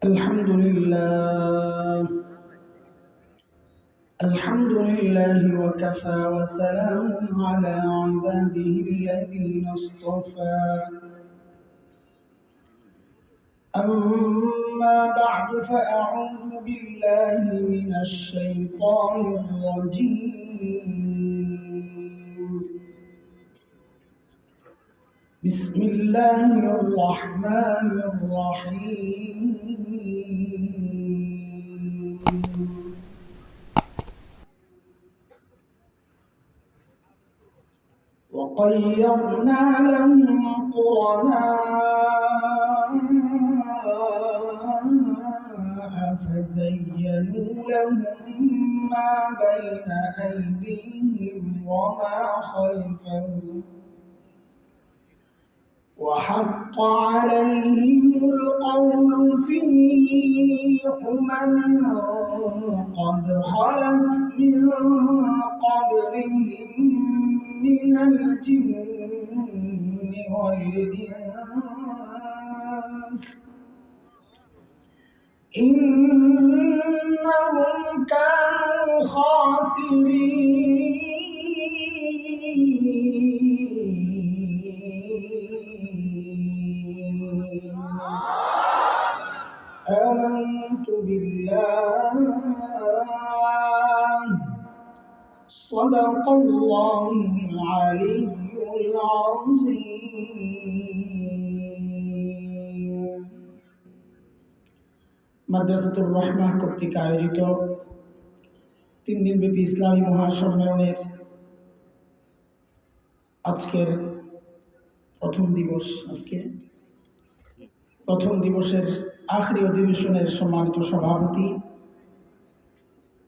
الحمد لله وكفى وسلام على عباده الذين اصطفى. أما بعد فأعوذ بالله من الشيطان الرجيم. بسم الله الرحمن الرحيم. وقيضنا لهم قرناء فزينوا لهم ما بين أيديهم وما خلفهم وحق عليهم القول في أمم قد خلت من قبلهم من الجن والإنس إنهم كانوا خاسرين. آمنت بالله صدق الله العلي العظيم. মাদ্রাসাতুর রহমাহ কর্তৃক আয়োজিত 3 দিনব্যাপী ইসলামী মহাসম্মেলনের আজকের প্রথম দিবসের আখরি অধিবেশনের সম্মানিত সভাপতি,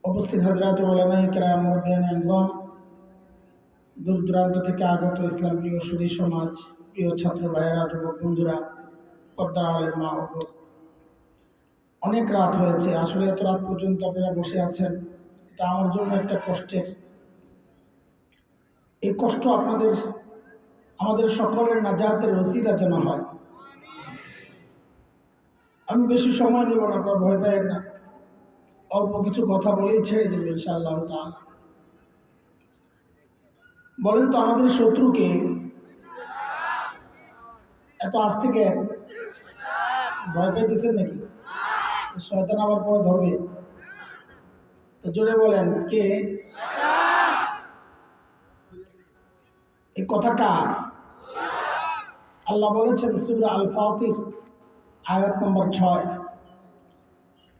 উপস্থিত হযরত উলামায়ে কেরাম, মুরব্বিয়ানে আযম, দূর দূরান্ত থেকে আগত ইসলাম প্রিয় সুধী সমাজ, প্রিয় ছাত্র ভাইয়েরা, যুবক বন্ধুরা, পর্দার আড়ালের মা ও বোন, অনেক রাত হয়েছে। আসলে এত রাত পর্যন্ত আপনারা বসে আছেন, এটা আমার জন্য একটা কষ্টের। এই কষ্ট আমাদের সকলের নাজাতের ওসিলা যেন হয়। আমি বেশি সময় নেব না, আপনারা ভয় পাবেন না। অল্প কিছু কথা বলেই ছেড়ে দেব ইনশাআল্লাহ তাআলা। বলেন তো, আমাদের শত্রুকে এত আজ থেকে ভয় পাইতেছেন নাকি? শয়তান আবার পরে ধরবে তো জোরে বলেন, কে? এই কথা কার? আল্লাহ বলেছেন সূরা আল ফাতির আয়াত নম্বর 6,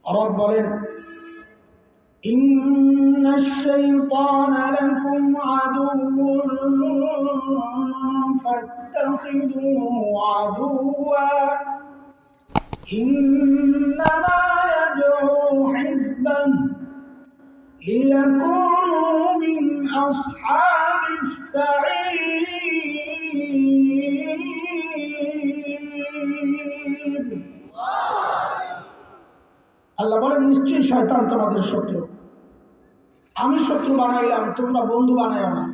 রব বলেন, ইন্নাশ শাইতানা লাকুম আদুউন ফাত্তাখিযুহু আদুওয়া ইন্নামা ইয়াদউ হিজবাহু লিয়াকুনু মিন আসহাবিস সাঈর। আল্লাহ বলেন, নিশ্চয়ই শয়তান তোমাদের শত্রু। আমি শত্রু বানাইলাম, তোমরা বন্ধু বানাইও না।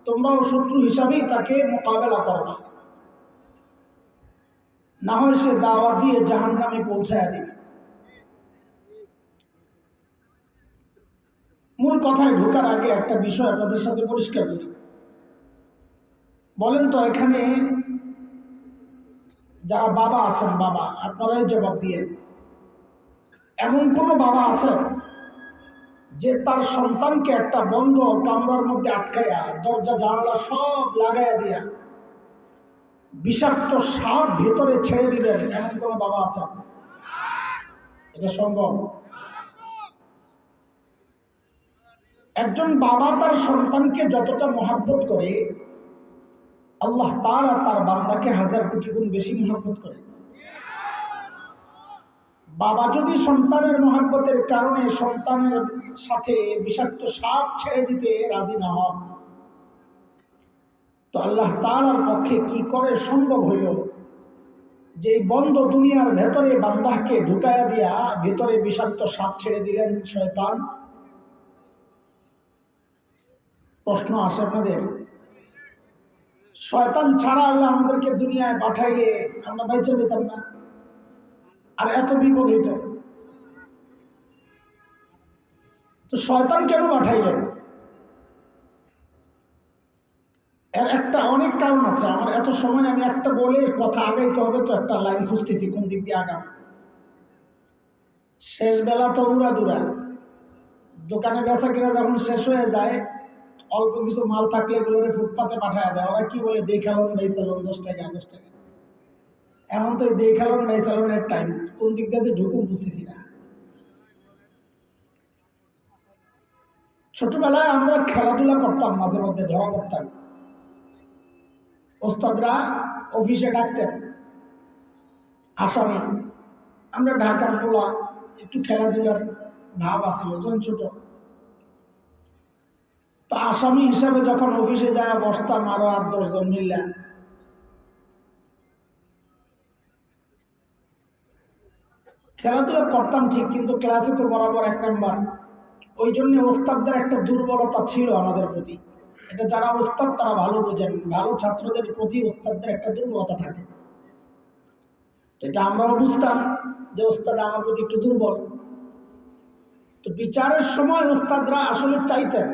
তোমরাও শত্রু হিসাবেই তাকে মোকাবেলা করবা, না হয় সে দাওয়াত দিয়ে জাহান্নামে পৌঁছায়া দিবে। মূল কথায় ঢোকার আগে একটা বিষয় আপনাদের সাথে পরিষ্কার করি। বলেন তো, এখানে যারা বাবা আছেন, বাবা আপনারাই জবাব দিয়ে, এমন কোন বাবা আছেন যে তার সন্তানকে একটা বন্ধ কামরার মধ্যে আটকাইয়া দরজা জানালা সব লাগাইয়া দিয়া বিষাক্ত সাপ ভেতরে ছেড়ে দিবেন? এমন কোন বাবা আছেন? এটা সম্ভব? একজন বাবা তার সন্তানকে যতটা মহব্বত করে, আল্লাহ তাআলা তার বান্দাকে 1000 কোটি গুণ বেশি মহব্বত করে। বাবা যদি সন্তানের মহব্বতের কারণে সন্তানের সাথে বিষাক্ত সাপ ছেড়ে দিতে রাজি না হন, তো আল্লাহ তাআলার পক্ষে কি করে সম্ভব হইল যে বন্ধ দুনিয়ার ভেতরে বান্দাকে ঢুকাইয়া দিয়া ভেতরে বিষাক্ত সাপ ছেড়ে দিলেন শয়তান? প্রশ্ন আসে আপনাদের? শয়তান ছাড়া আল্লাহ আমাদেরকে দুনিয়ায় পাঠাইলে আমরা বেঁচে যেতাম না? আর এত বিপদ হইত। তো শয়তান কেন পাঠাইলেন? এর একটা অনেক কারণ আছে। আমার এত সময় আমি একটা বলে কথা আগাইতে হবে, তো একটা লাইন খুঁজতেছি কোন দিক দিয়ে আগাম। শেষ বেলা তো উড়াদুরা, দোকানে বেচা কিনা যখন শেষ হয়ে যায়, অল্প কিছু মাল থাকলে এগুলোরে ফুটপাতে পাঠায় দেয়। ওরা কি বলে, দেখালন ভাই চালন 10 টাকা 10 টাকা। এমন তো দেখালন ভাই চালনের টাইম কোন দিক দিয়ে যে ঢুকুম বুঝতেছি না। ছোটবেলায় আমরা খেলাধুলা করতাম, মাঝে মধ্যে ধরা পড়তাম। ওস্তাদরা অফিসে ডাকতেন আসামি। আমরা ঢাকার পোলা, একটু খেলাধুলার ভাব আছিল যখন ছোট। তো আসামি হিসাবে যখন অফিসে যায় বসতাম আরো 8-10 জন মিললে। খেলাধুলা করতাম ঠিক, কিন্তু ক্লাসে তো বরাবর 1 নাম্বার। ওই জন্য ওস্তাদদের একটা দুর্বলতা ছিল আমাদের প্রতি। এটা যারা ওস্তাদ তারা ভালো বোঝেন, ভালো ছাত্রদের প্রতি ওস্তাদদের একটা দুর্বলতা থাকে। এটা আমরাও বুঝতাম যে ওস্তাদ আমার প্রতি একটু দুর্বল। তো বিচারের সময় ওস্তাদরা আসলে চাইতেন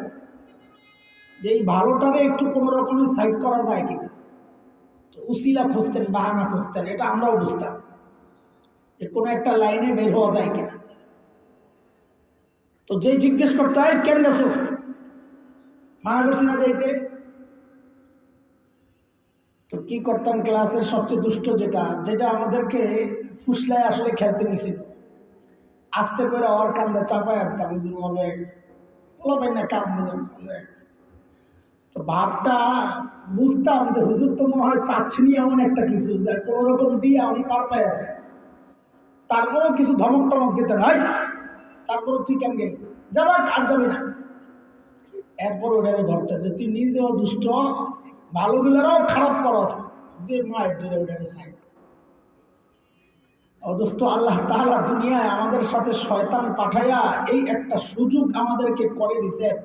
যে এই ভালোটারে একটু কোনো রকমের সাইড করা যায় কিনা। তো উসিলা খুঁজতেন, বাহানা খুঁজতেন। এটা আমরাও বুঝতাম যে কোনো একটা লাইনে বের হওয়া যায় কিনা। তো যেই জিজ্ঞেস করতে হয় কেন গেছিস, মানা করছি না যাইতে। তো কি করতাম, ক্লাসের সবচেয়ে দুষ্ট যেটা যেটা আমাদেরকে ফুসলায় আসলে খেলতে নিছিল, আস্তে করে ওর কান্দা চাপায় আনতাম, হুজুর ভালো হয়ে গেছে, বলো ভাই না কাম বুঝলাম ভালো হয়ে গেছে। তো ভাবটা বুঝতাম যে হুজুর তো মনে হয় চাচ্ছেনি এমন একটা কিছু যে কোনো রকম দিয়ে আমি পার পাই আছে। তারপরেও কিছু ধমক টমক দিতে হয়, তারপরে তুই কেন গেলি, যাবা আর যাবি না। এরপর ওটাকে ধরতে যে তুই নিজেও দুষ্ট, ভালোগুলোরাও খারাপ করস, যে মায়ের ধরে ওটাকে সাইজ। অদস্ত আল্লাহ তাআলা দুনিয়ায় আমাদের সাথে শয়তান পাঠাইয়া এই একটা সুযোগ আমাদেরকে করে দিছেন।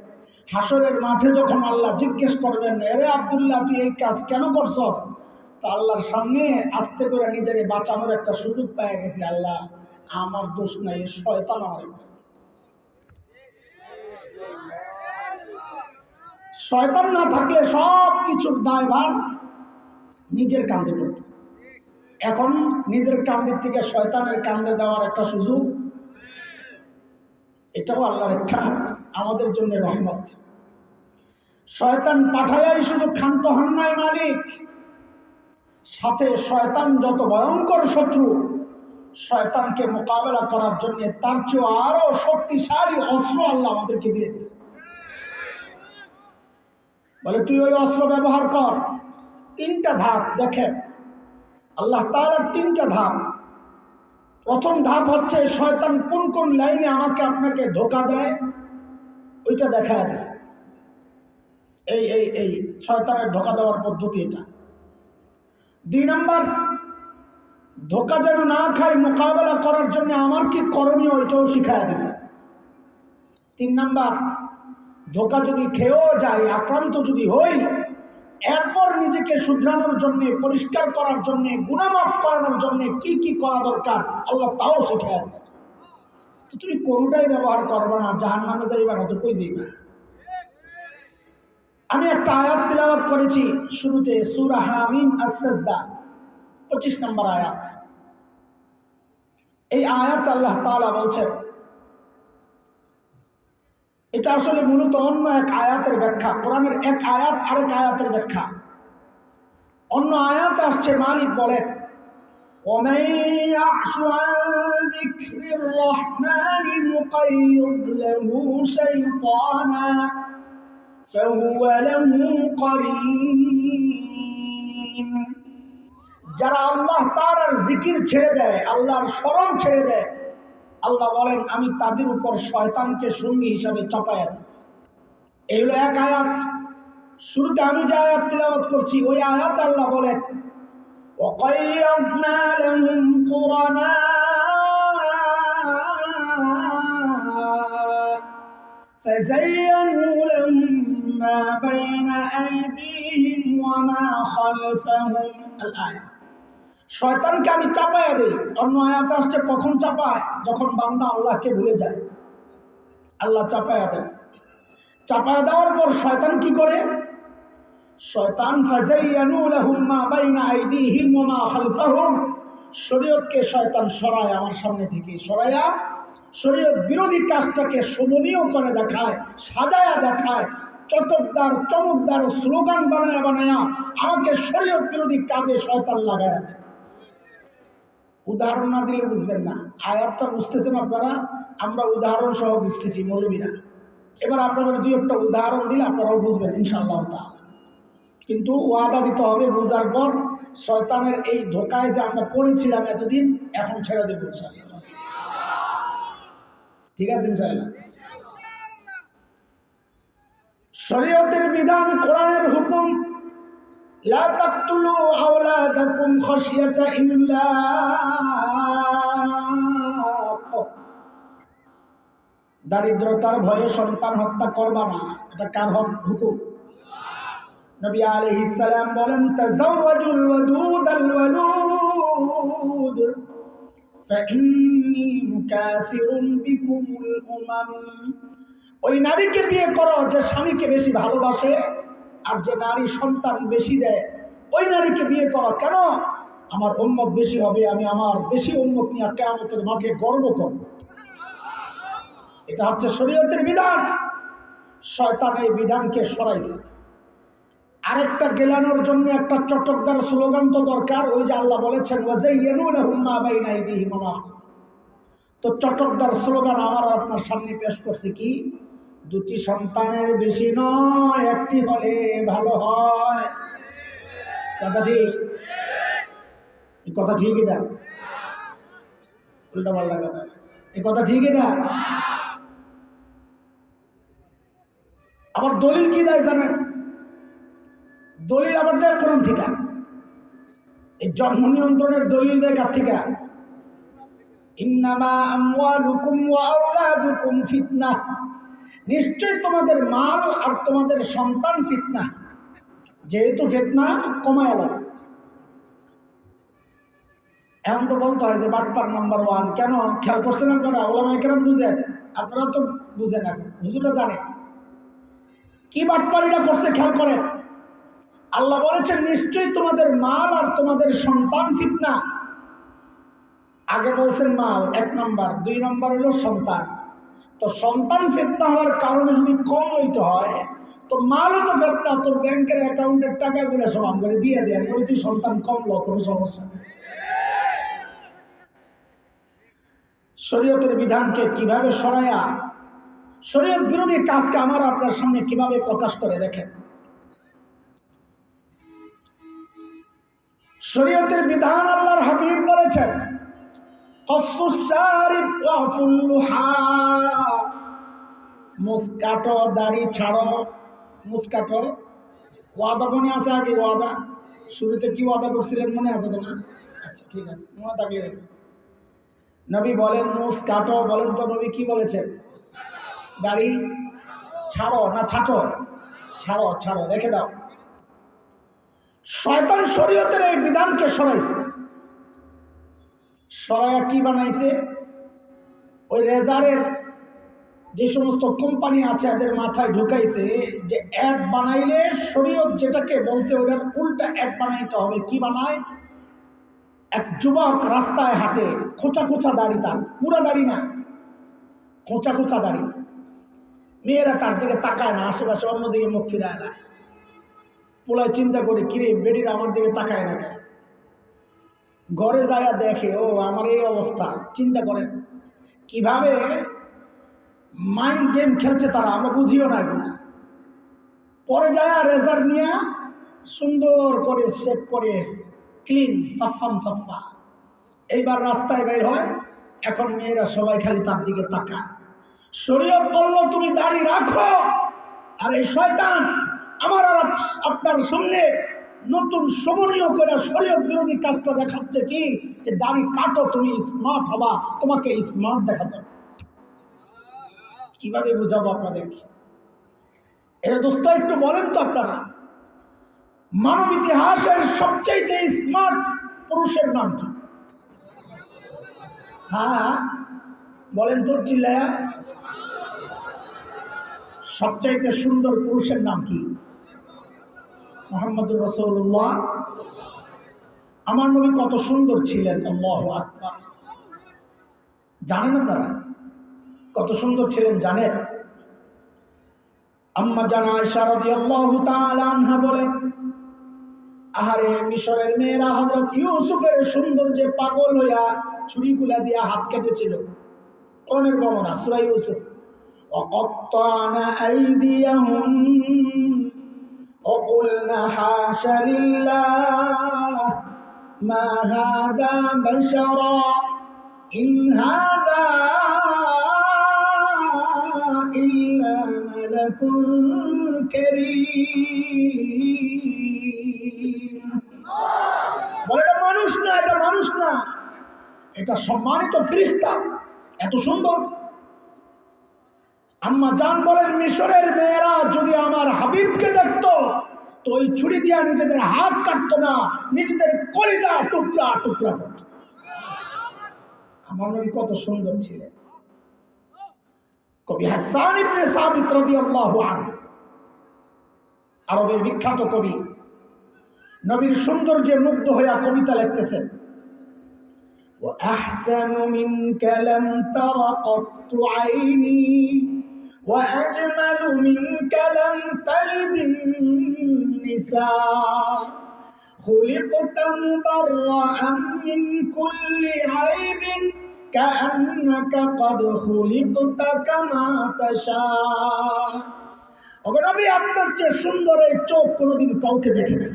হাসরের মাঠে যখন আল্লাহ জিজ্ঞেস করবেন, এরে আব্দুল্লাহ তুই এই কাজ কেন করছস, তো আল্লাহর সামনে আস্তে করে নিজেকে বাঁচানোর একটা সুযোগ পেয়ে গেছি। আল্লাহ আমার দোষ নাই, শয়তান আমার। শয়তান না থাকলে সব কিছুর দায়ভার নিজের কাঁধে পড়ত। এখন নিজের কাঁধের থেকে শয়তানের কাঁধে দেওয়ার একটা সুযোগ, এটাও আল্লাহর একটা আমাদের জন্য রহমত। শয়তান পাঠাইয়াই শুধু ক্ষান্ত হন নাই মালিক, সাথে শয়তান যত ভয়ঙ্কর শত্রু, শয়তানকে মোকাবেলা করার জন্য তার চেয়ে আরো শক্তিশালী অস্ত্র আল্লাহ আমাদেরকে দিয়ে দিয়েছে। বলে তুই ওই অস্ত্র ব্যবহার কর। 3টা ধাপ দেখেন আল্লাহ তাআলার, 3টা ধাপ। প্রথম ধাপ হচ্ছে শয়তান কোন কোন লাইনে আমাকে আপনাকে ধোঁকা দেয় ওইটা দেখা যাচ্ছে। এই এই এই শয়তানের ধোঁকা দেওয়ার পদ্ধতি এটা। 2 নাম্বার, ধোঁকা যেন না খাই মোকাবেলা করার জন্য আমার কি করণীয় ওইটাও শিখাইয়া দিছে। 3 নাম্বার, ধোঁকা যদি খেয়েও যায়, আক্রান্ত যদি হই, এরপর নিজেকে শুধরানোর জন্য, পরিষ্কার করার জন্য, গুনাহ মাফ করানোর জন্য কি কি করা দরকার আল্লাহ তাও শিখাইয়া দিছে। তো তুমি কোনটাই ব্যবহার করবে না, জাহান্নামে যাইবা না তো কই যাইবা। আমি একটা আয়াত তিলাওয়াত করেছি শুরুতে, সূরা হামিম আস-সাজদা 25 নম্বর আয়াত। এই আয়াত আল্লাহ তাআলা বলছেন, এটা আসলে মূলত অন্য এক আয়াতের ব্যাখ্যা। কোরআনের এক আয়াত আরেক আয়াতের ব্যাখ্যা। অন্য আয়াত আসছে মালিক বলেন, وَمَن يَعْشُ عَن ذِكْرِ الرَّحْمَنِ نُقَيِّضْ لَهُ شَيْطَانًا فَهُوَ لَهُ قَرِينٌ। যারা আল্লাহ তাআলার জিকির ছেড়ে দেয়, আল্লাহর স্মরণ ছেড়ে দেয়, আল্লাহ বলেন আমি তাদের উপর শয়তানকে সঙ্গী হিসাবে চাপায়া দিই। এই হলো এক আয়াত। শুরুতে আমি যে আয়াত তিলাওয়াত করছি ওই আয়াত আল্লাহ বলেন, وَقَيَّضْنَا لَهُمْ قُرَنَاءَ فَزَيَّنُوا لَهُم مَّا بَيْنَ أَيْدِيهِمْ وَمَا خَلْفَهُمْ। الآية শয়তানকে আমি চাপায়া দিই। অন্য আয়াতে আসছে কখন চাপায়? যখন বান্দা আল্লাহকে ভুলে যায়, আল্লাহ চাপায়া দেন। চাপায়া দেওয়ার পর শয়তান কি করে? শয়তান ফাযায়্যানু লাহুম মা বাইনা আইদিহিম ওয়া মা খালফাহুম, শরীয়তকে শয়তান সরায়, আমার সামনে থেকে সরায়া শরীয়ত বিরোধী কাজটাকে শোভনীয় করে দেখায়, সাজায়া দেখায়, চটকদার চমকদার স্লোগান বানায়া বানায়া আমাকে শরীয়ত বিরোধী কাজে শয়তান লাগায়া দেয়। উদাহরণ না দিলে বুঝবেন না। আয়াতটা বুঝতেছেন আপনারা, আমরা উদাহরণ সহ বুঝতেছি মৌলবীরা। এবার আপনাদের দুই একটা উদাহরণ দিলে আপনারাও বুঝবেন ইনশাআল্লাহ তাআলা। কিন্তু ওয়াদা দিতে হবে বুঝার পর শয়তানের এই ধোকায় যে আমরা পড়েছিলাম এতদিন, এখন ছেড়ে দেবো ইনশাআল্লাহ। ঠিক আছে ইনশাআল্লাহ। শরীয়তের বিধান, কোরআনের হুকুম, লা তাকতুলু আওলাদাকুম খাশিয়াতা ইমলাক, দারিদ্রতার ভয়ে সন্তান হত্যা করবা না। এটা কার হুকুম? নবী আলাইহিস সালাম বলেন, তাযাওয়াজুল ওয়াদুদাল ওয়ালুদ ফাইন্নী মুকাসিরুন বিকুমুল উমাম। ওই নারীকে বিয়ে করো যে স্বামীকে বেশি ভালোবাসে আর যে নারী সন্তান বেশি দেয়, ওই নারীকে বিয়ে করো। কেন? আমার উম্মত বেশি হবে, আমি আমার বেশি উম্মত নিয়ে কিয়ামতের মাঠে গর্ব করব। এটা হচ্ছে শরীয়তের বিধান। শয়তান এই বিধানকে সরাইছে। আরেকটা গেলানোর জন্য একটা চটকদার স্লোগান তো দরকার। ওই যে আল্লাহ বলেছেন ওয়াযায়্যানু লাহুম মা বাইনা আইদিহিম ওয়া মা খালফাহুম। তো চটকদার স্লোগান আমার আপনার সামনে পেশ করছি কি? দুটি সন্তানের বেশি নয়, একটি হলে ভালো হয়। কথা ঠিক? এই কথা ঠিক এটা? উল্টা পাল্টা কথা। এই কথা ঠিক এটা? আবার দলিল কি দেয় জানেন? দলিল আবার দেয় কোরআন থেকে। এই জন্ম নিয়ন্ত্রণের দলিল দেয় কার থেকে? ইন্নামা আমওয়ালুকুম ওয়া আওলাদুকুম ফিতনাহ, নিশ্চয়ই তোমাদের মাল আর তোমাদের সন্তান ফিতনা। যেহেতু ফিতনা, কমায় আলো। এখন তো বলতে হয় যে বাটপার নাম্বার 1। কেন? খেয়াল করছেন আপনারা? ওলামায়ে কেরাম বুঝেন, আপনারা তো বুঝেন, এখন হুজুররা জানে কি বাটপারিটা করছে। খেয়াল করেন, আল্লাহ বলেছেন নিশ্চয়ই তোমাদের মাল আর তোমাদের সন্তান ফিতনা। আগে বলছেন মাল 1 নাম্বার, 2 নাম্বার হলো সন্তান। তো সন্তান ফিতনা হওয়ার কারণে যদি কম হইতে হয়, তো মালও তো ফিতনা। তোর ব্যাংকের অ্যাকাউন্টের টাকাগুলো সব করে দিয়ে দেয়, করে তুই সন্তান কমলো, কোনো সমস্যা নেই। শরীয়তের বিধানকে কিভাবে সরায়া শরীয়ত বিরোধী কাজকে আমার আপনার সামনে কিভাবে প্রকাশ করে দেখেন। শরীয়তের বিধান আল্লাহর হাবিব বলেছেন, কসসুস শারিব ওয়াফুল লুহা, মুসকাটো, দাড়ি ছাড়ো। মুসকাটো ওয়াদা মনে আছে? আগে ওয়াদা শুরুতে কি ওয়াদা করছিলেন মনে আছে তো না? আচ্ছা ঠিক আছে, মনে থাকলে নবী বলেন মুসকাটো। বলেন তো নবী কি বলেছেন? দাড়ি ছাড়ো না ছাটো? ছাড়ো, ছাড়ো, রেখে দাও। শয়তান শরীয়তের এই বিধানকে সরাইছে। সরাইয়া কি বানাইছে? ওই রেজারের যে সমস্ত কোম্পানি আছে এদের মাথায় ঢুকাইছে যে অ্যাড বানাইলে শরীয়ত যেটাকে বলছে ওটার উল্টা অ্যাড বানাইতে হবে। কি বানায়? এক যুবক রাস্তায় হাঁটে, খোঁচা খোঁচা দাড়ি, তার পুরা দাড়ি না, খোঁচা খোঁচা দাড়ি। মেয়েরা তার দিকে তাকায় না, আশেপাশে অন্যদিকে মুখ ফিরায় না। পোলায় চিন্তা করে, কিরে বেডিরা আমার দিকে তাকায় না কেন? ঘরে যায় দেখে, ও আমার এই অবস্থা। চিন্তা করেন কিভাবে মাইন্ড গেম খেলছে তারা, আমরা বুঝিও না এগুলা। পরে যায় রেজার নিয়ে সুন্দর করে শেভ করে ক্লিন সাফান সাফা, এইবার রাস্তায় বের হয়। এখন মেয়েরা সবাই খালি তার দিকে তাকায়। শরীয়ত বলল তুমি দাড়ি রাখো, আর এই শয়তান আমার আর আপনার সামনে নতুন শোভনীয় করে শরীয়ত বিরোধী কাজটা দেখাচ্ছে কি, যে দাড়ি কাটো, তুমি স্মার্ট হবা, তোমাকে স্মার্ট দেখা যাবে। কিভাবে বুঝাবো আপনাদেরকে? এর দোস্ত একটু বলেন তো আপনারা, মানব ইতিহাসের সবচেয়ে স্মার্ট পুরুষের নাম কি? হ্যাঁ বলেন তো চিল্লায়া। সবচাইতে সুন্দর পুরুষের নাম কি? মুহাম্মদুর রাসূলুল্লাহ। আমার নবী কত সুন্দর ছিলেন, আল্লাহু আকবার। জানেন আপনারা কত সুন্দর ছিলেন? জানেন? আম্মা জান আয়েশা রাদিয়াল্লাহু তাআলা আনহা বলেন, আহারে মিশরের মেয়েরা হযরত ইউসুফের সৌন্দর্যে পাগল হইয়া ছুরিগুলা দিয়া হাত কেটেছিল। কোরআনের বর্ণনা সূরা ইউসুফ। وقطعنا أيديهم وقلنا حاش لله ما هذا بشرا إن هذا إلا ملك كريم। বলে এটা মানুষ না, এটা মানুষ না, এটা সম্মানিত ফেরেশতা, এত সুন্দর। আম্মা জান বলেন, মিশরের মেয়েরা যদি আমার হাবিবকে দেখতো তো ওই ছুরি দিয়া নিজেদের হাত কাটতো না, নিজেদের কলিজা টুকরা টুকরা করত। আমার নবী কত সুন্দর ছিলেন। কবি হাসান ইবনে সাবিত রাদিয়াল্লাহু আনহু, আরবের বিখ্যাত কবি, নবীর সৌন্দর্যে মুগ্ধ হইয়া কবিতা লিখতেছেন। وأحسن منك لم تر قط عيني وأجمل منك لم تلد النساء خلقت مبرأ من كل عيب كأنك قد خلقت كما تشاء। ওগো নবী, আপনার চেয়ে সুন্দর এই চোখ কোনোদিন কাউকে দেখে নাই।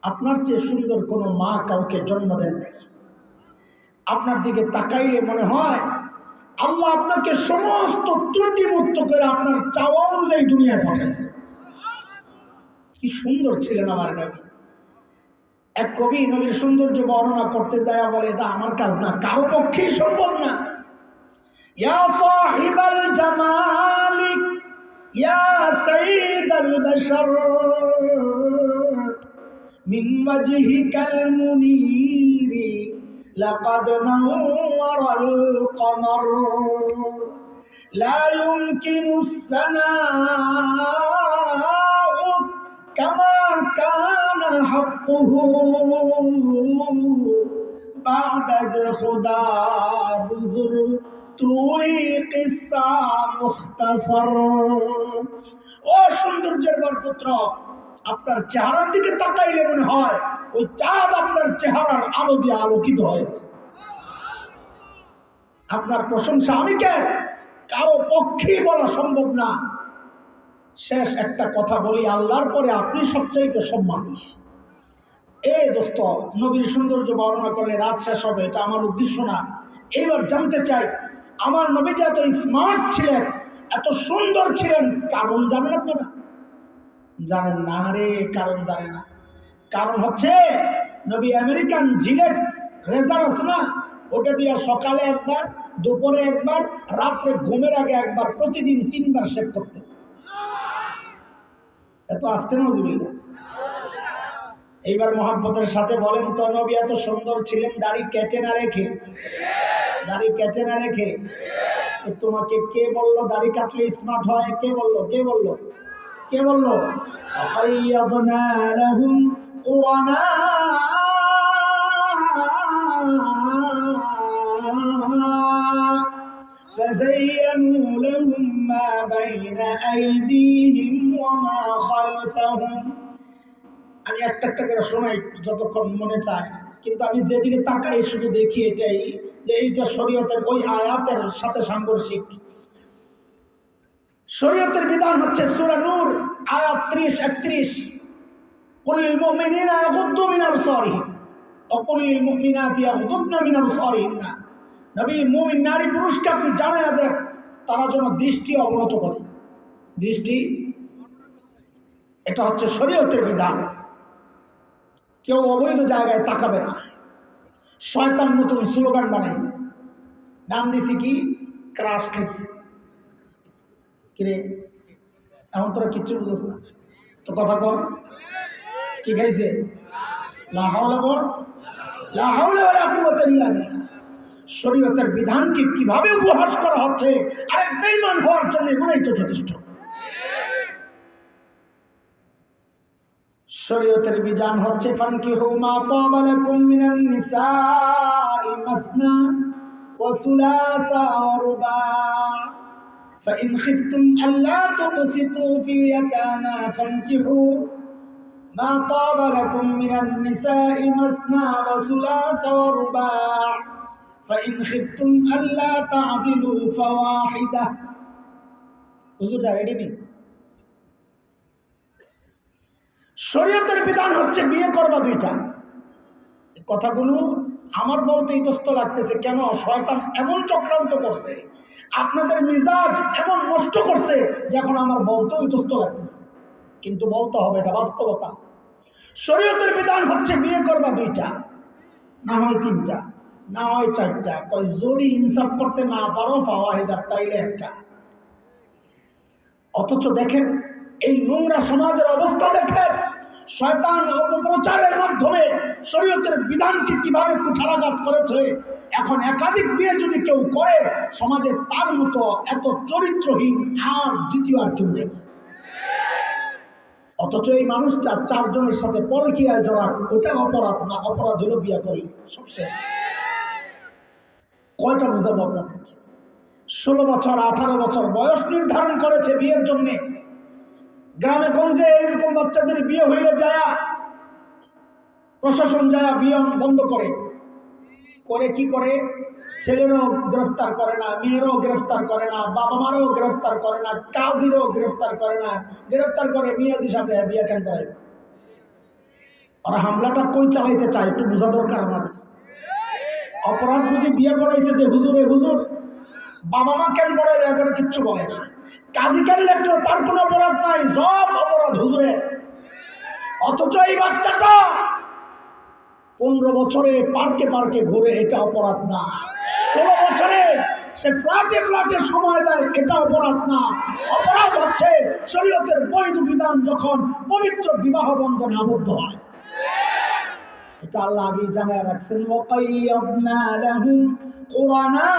আপনার চেয়ে সুন্দর কোনো মা কাউকে জন্ম দেন নাই। আপনার দিকে তাকাইলে মনে হয় আল্লাহ আপনাকে সমস্ত ত্রুটি মুক্ত করে আপনার চাওয়া অনুযায়ী দুনিয়ায় পাঠাইছে। কি সুন্দর ছিলেন আমার নবী। এক কবি নবীর সৌন্দর্য বর্ণনা করতে যায় বলে, এটা আমার কাজ না, কারো পক্ষেই সম্ভব না। ইয়া সাহিবাল জামালি ইয়া সাইয়্যিদাল বাশার মিন ওয়াজহিকাল মুনীরি লাকাদ নাওয়ারাল কমর লা ইউমকিনুস সানাউ কামা কানা হাক্কুহু বা'দা খুদা বুজুর তুই কিসসা মুখতাসার। ও সৌন্দর্যের বরপুত্র, আপনার চেহারার দিকে তাকাইলে মনে হয় ওই চাঁদ আপনার চেহারার আলো দিয়ে আলোকিত হয়েছে। আপনার প্রশংসা আমি কেন, কারো পক্ষেই বলা সম্ভব না। শেষ একটা কথা বলি, আল্লাহর পরে আপনি সবচাইতে সম্মানী। দোস্ত, নবীর সৌন্দর্য বর্ণনা করলে রাত শেষ হবে, এটা আমার উদ্দেশ্য না। এইবার জানতে চাই, আমার নবী যে এত স্মার্ট ছিলেন, এত সুন্দর ছিলেন, কারণ জানেন আপনারা? জানেন না রে, কারণ জানে না। কারণ হচ্ছে নবী আমেরিকান জিলেট রেজার আছে না, ওটা দিয়ে সকালে একবার, দুপুরে একবার, রাত্রে ঘুমের আগে একবার, প্রতিদিন 3 বার শেভ করতেন। এত আসতে না বুঝলি। এইবার মহব্বতের সাথে বলেন তো, নবী এত সুন্দর ছিলেন দাড়ি কেটে না রেখে? দাড়ি কেটে না রেখে? তো তোমাকে কে বললো দাড়ি কাটলে স্মার্ট হয়? কে বললো? কে বললো? কে বললো? আকাইয়াদনা লাহুম কুরানা فزينوا لهم ما بين أيديهم وما خلفهم। আমি একটা একটা করে শোনাই যতক্ষণ মনে চায়, কিন্তু আমি যেদিকে তাকাই শুধু দেখি এটাই, যে এইটা শরীয়তের ওই আয়াতের সাথে সাংঘর্ষিক। শরীয়তের বিধান হচ্ছে সূরা নূর আয়াত 30-31, কুল লিল মুমিনিনা ইয়াগুদ্দু মিন আবসারিহিম ওয়া কুল লিল মুমিনাতি ইয়াগুদ্দুনা মিন আবসারিহিন্না। নবী মুমিন নারী পুরুষকে আপনি জানায়া দেন তারা যেন দৃষ্টি অবনত করে। দৃষ্টি, এটা হচ্ছে শরীয়তের বিধান। কেউ অবৈধ জায়গায় তাকাবে না। শয়তান নতুন স্লোগান বানাইছে, নাম দিছি কি? ক্রাশ খাইছে। কিরে এখন তোরা কিচ্ছু বুঝছ না তো, কথা কম। কি খাইছে? লা হাওলা বল, লা হাওলা ওয়ালা কুওয়াতা ইল্লা বিল্লাহ। শরীয়তের বিধানকে কিভাবে উপহাস করা হচ্ছে, আরেক বেঈমান হওয়ার জন্য এগুলোই তো যথেষ্ট। শরীয়তের বিধান হচ্ছে ফানকিহু মা তাবা লাকুম মিনান নিসাই মাসনা ওয়া সুলাসা ওয়া রুবা ফাইন খিফতুম আল্লা তুকসিতু ফিল ইয়াতামা ফানকিহু মা তাবা লাকুম মিনান নিসাই মাসনা ওয়া সুলাসা ওয়া রুবা ফাইন খিফতুম আল্লা তা'দিলু ফাওয়াহিদা। হুজুররা রেডি নেই? শরীয়তের বিধান হচ্ছে বিয়ে করবা দুইটা। কথাগুলো আমার বলতে ইতস্ত লাগতেছে, কেন? শয়তান এমন চক্রান্ত করছে, আপনাদের মিজাজ এমন নষ্ট করছে যে এখন আমার বলতেও ইতস্ত লাগতেছে, কিন্তু বলতে হবে, এটা বাস্তবতা। শরীয়তের বিধান হচ্ছে বিয়ে করবা দুইটা, না হয় তিনটা, না হয় চারটা। কয় যদি ইনসাফ করতে না পারো ফাওয়াহিদা, তাইলে একটা। অথচ দেখেন এই নোংরা সমাজের অবস্থা দেখেন, শয়তান অপপ্রচারের মাধ্যমে শরীয়তের বিধানকে কিভাবে কুঠারাঘাত করেছে। এখন একাধিক বিয়ে যদি কেউ করে, সমাজে তার মতো এত চরিত্রহীন আর দ্বিতীয় আর কেউ নেই। অথচ এই মানুষটা চারজনের সাথে পরকীয়ায় জড়ান, ওটা অপরাধ না, অপরাধ হলো বিয়ে করে, সব শেষ। কয়টা বুঝাবো আপনাদেরকে? 16 বছর 18 বছর বয়স নির্ধারণ করেছে বিয়ের জন্য। গ্রামে গঞ্জে এরকম বাচ্চাদের বিয়ে হইলে যায় প্রশাসন যায় বিয়ে বন্ধ করে। করে কি করে? ছেলেরও গ্রেফতার করে না, মেয়েরও গ্রেফতার করে না, বাবা মারও গ্রেফতার করে না, কাজীরও গ্রেফতার করে না, গ্রেফতার করে মিয়াজি সাহেব বিয়ে কেন করে? ওরা হামলাটা কই চালাইতে চায় একটু বোঝা দরকার আমাদের। অপরাধ বুঝি বিয়ে করাইছে যে হুজুরে হুজুর, বাবা মা কেন বলে এগুলো কিচ্ছু বলে না, কাজী কেন লেখলো তার কোনো অপরাধ নাই, সব অপরাধ হুজুরের। অথচ এই বাচ্চাটা 15 বছরে পার্কে পার্কে ঘুরে, এটা অপরাধ না। 16 বছরে সে ফ্ল্যাটে ফ্ল্যাটে সময় দেয়, এটা অপরাধ না। অপরাধ হচ্ছে শরীয়তের বৈধ বিধান যখন পবিত্র বিবাহ বন্ধনে আবদ্ধ হয়। এটা আল্লাহ আগেই জানায় রাখছেন, ওয়াকাইয়াবনা লাহুম কুরানা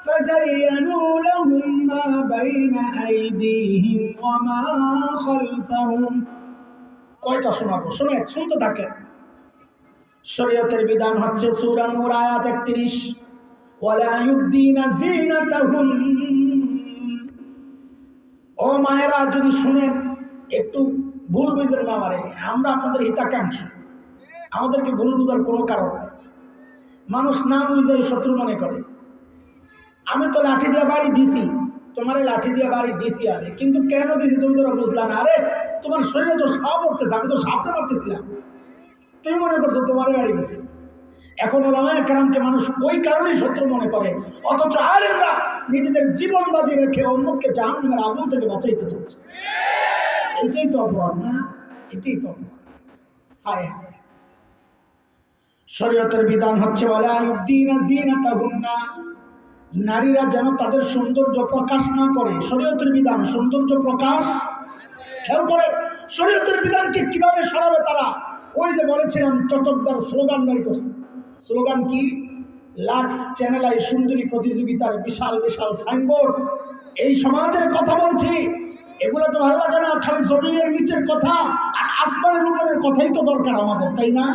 فزينوا لهم ما بين أيديهم وما خلفهم। কয়টা শোনাবো? শুনতে থাকেন। শরীয়তের বিধান হচ্ছে সূরা নূর আয়াত 31, ওয়ালা ইউবদিনা যিনাতাহুম। ও মায়েরা যদি শুনেন, একটু ভুল বুঝেন না, আমারে আমরা আপনাদের হিতাকাঙ্ক্ষী, আমাদেরকে ভুল বুঝার কোনো কারণ নাই। মানুষ না বুঝে শত্রু মনে করে। আমি তো লাঠি দিয়ে বাড়ি দিছি, তোমার লাঠি দিয়ে বাড়ি দিছি আমি, কিন্তু কেন দিছি তুমি তোরা বুঝলাম না। আরে তোমার শরীরে তো সাপ উঠতেছে, আমি তো সাপে মারতেছিলাম, তুমি মনে করছো তোমার বাড়ি দিছি। এখন ওলামায়ে কেরামকে মানুষ ওই কারণেই শত্রু মনে করে, অথচ আলেমরা নিজেদের জীবন বাজি রেখে উম্মতকে জাহান্নামের আগুন থেকে বাঁচাইতে চাচ্ছে। এটাই তো অপরাধ না? এটাই তো অপরাধ। হায় হায়। শরীয়তের বিধান হচ্ছে ওয়ালা ইউবদিনা যিনাতাহুন্না, নারীরা যেন তাদের সৌন্দর্য প্রকাশ না করে। শরীয়তের বিধান সৌন্দর্য প্রকাশ। খেয়াল করে শরীয়তের বিধানকে কিভাবে সরাবে তারা? ওই যে বলেছিলাম চটকদার স্লোগান বের করছে। স্লোগান কি? লাক্স চ্যানেল আই সুন্দরী প্রতিযোগিতার বিশাল বিশাল সাইনবোর্ড। এই সমাজের কথা বলছি, এগুলো তো ভালো লাগে না, খালি জমিনের নিচের কথা আর আসমানের উপরের কথাই তো দরকার আমাদের, তাই না?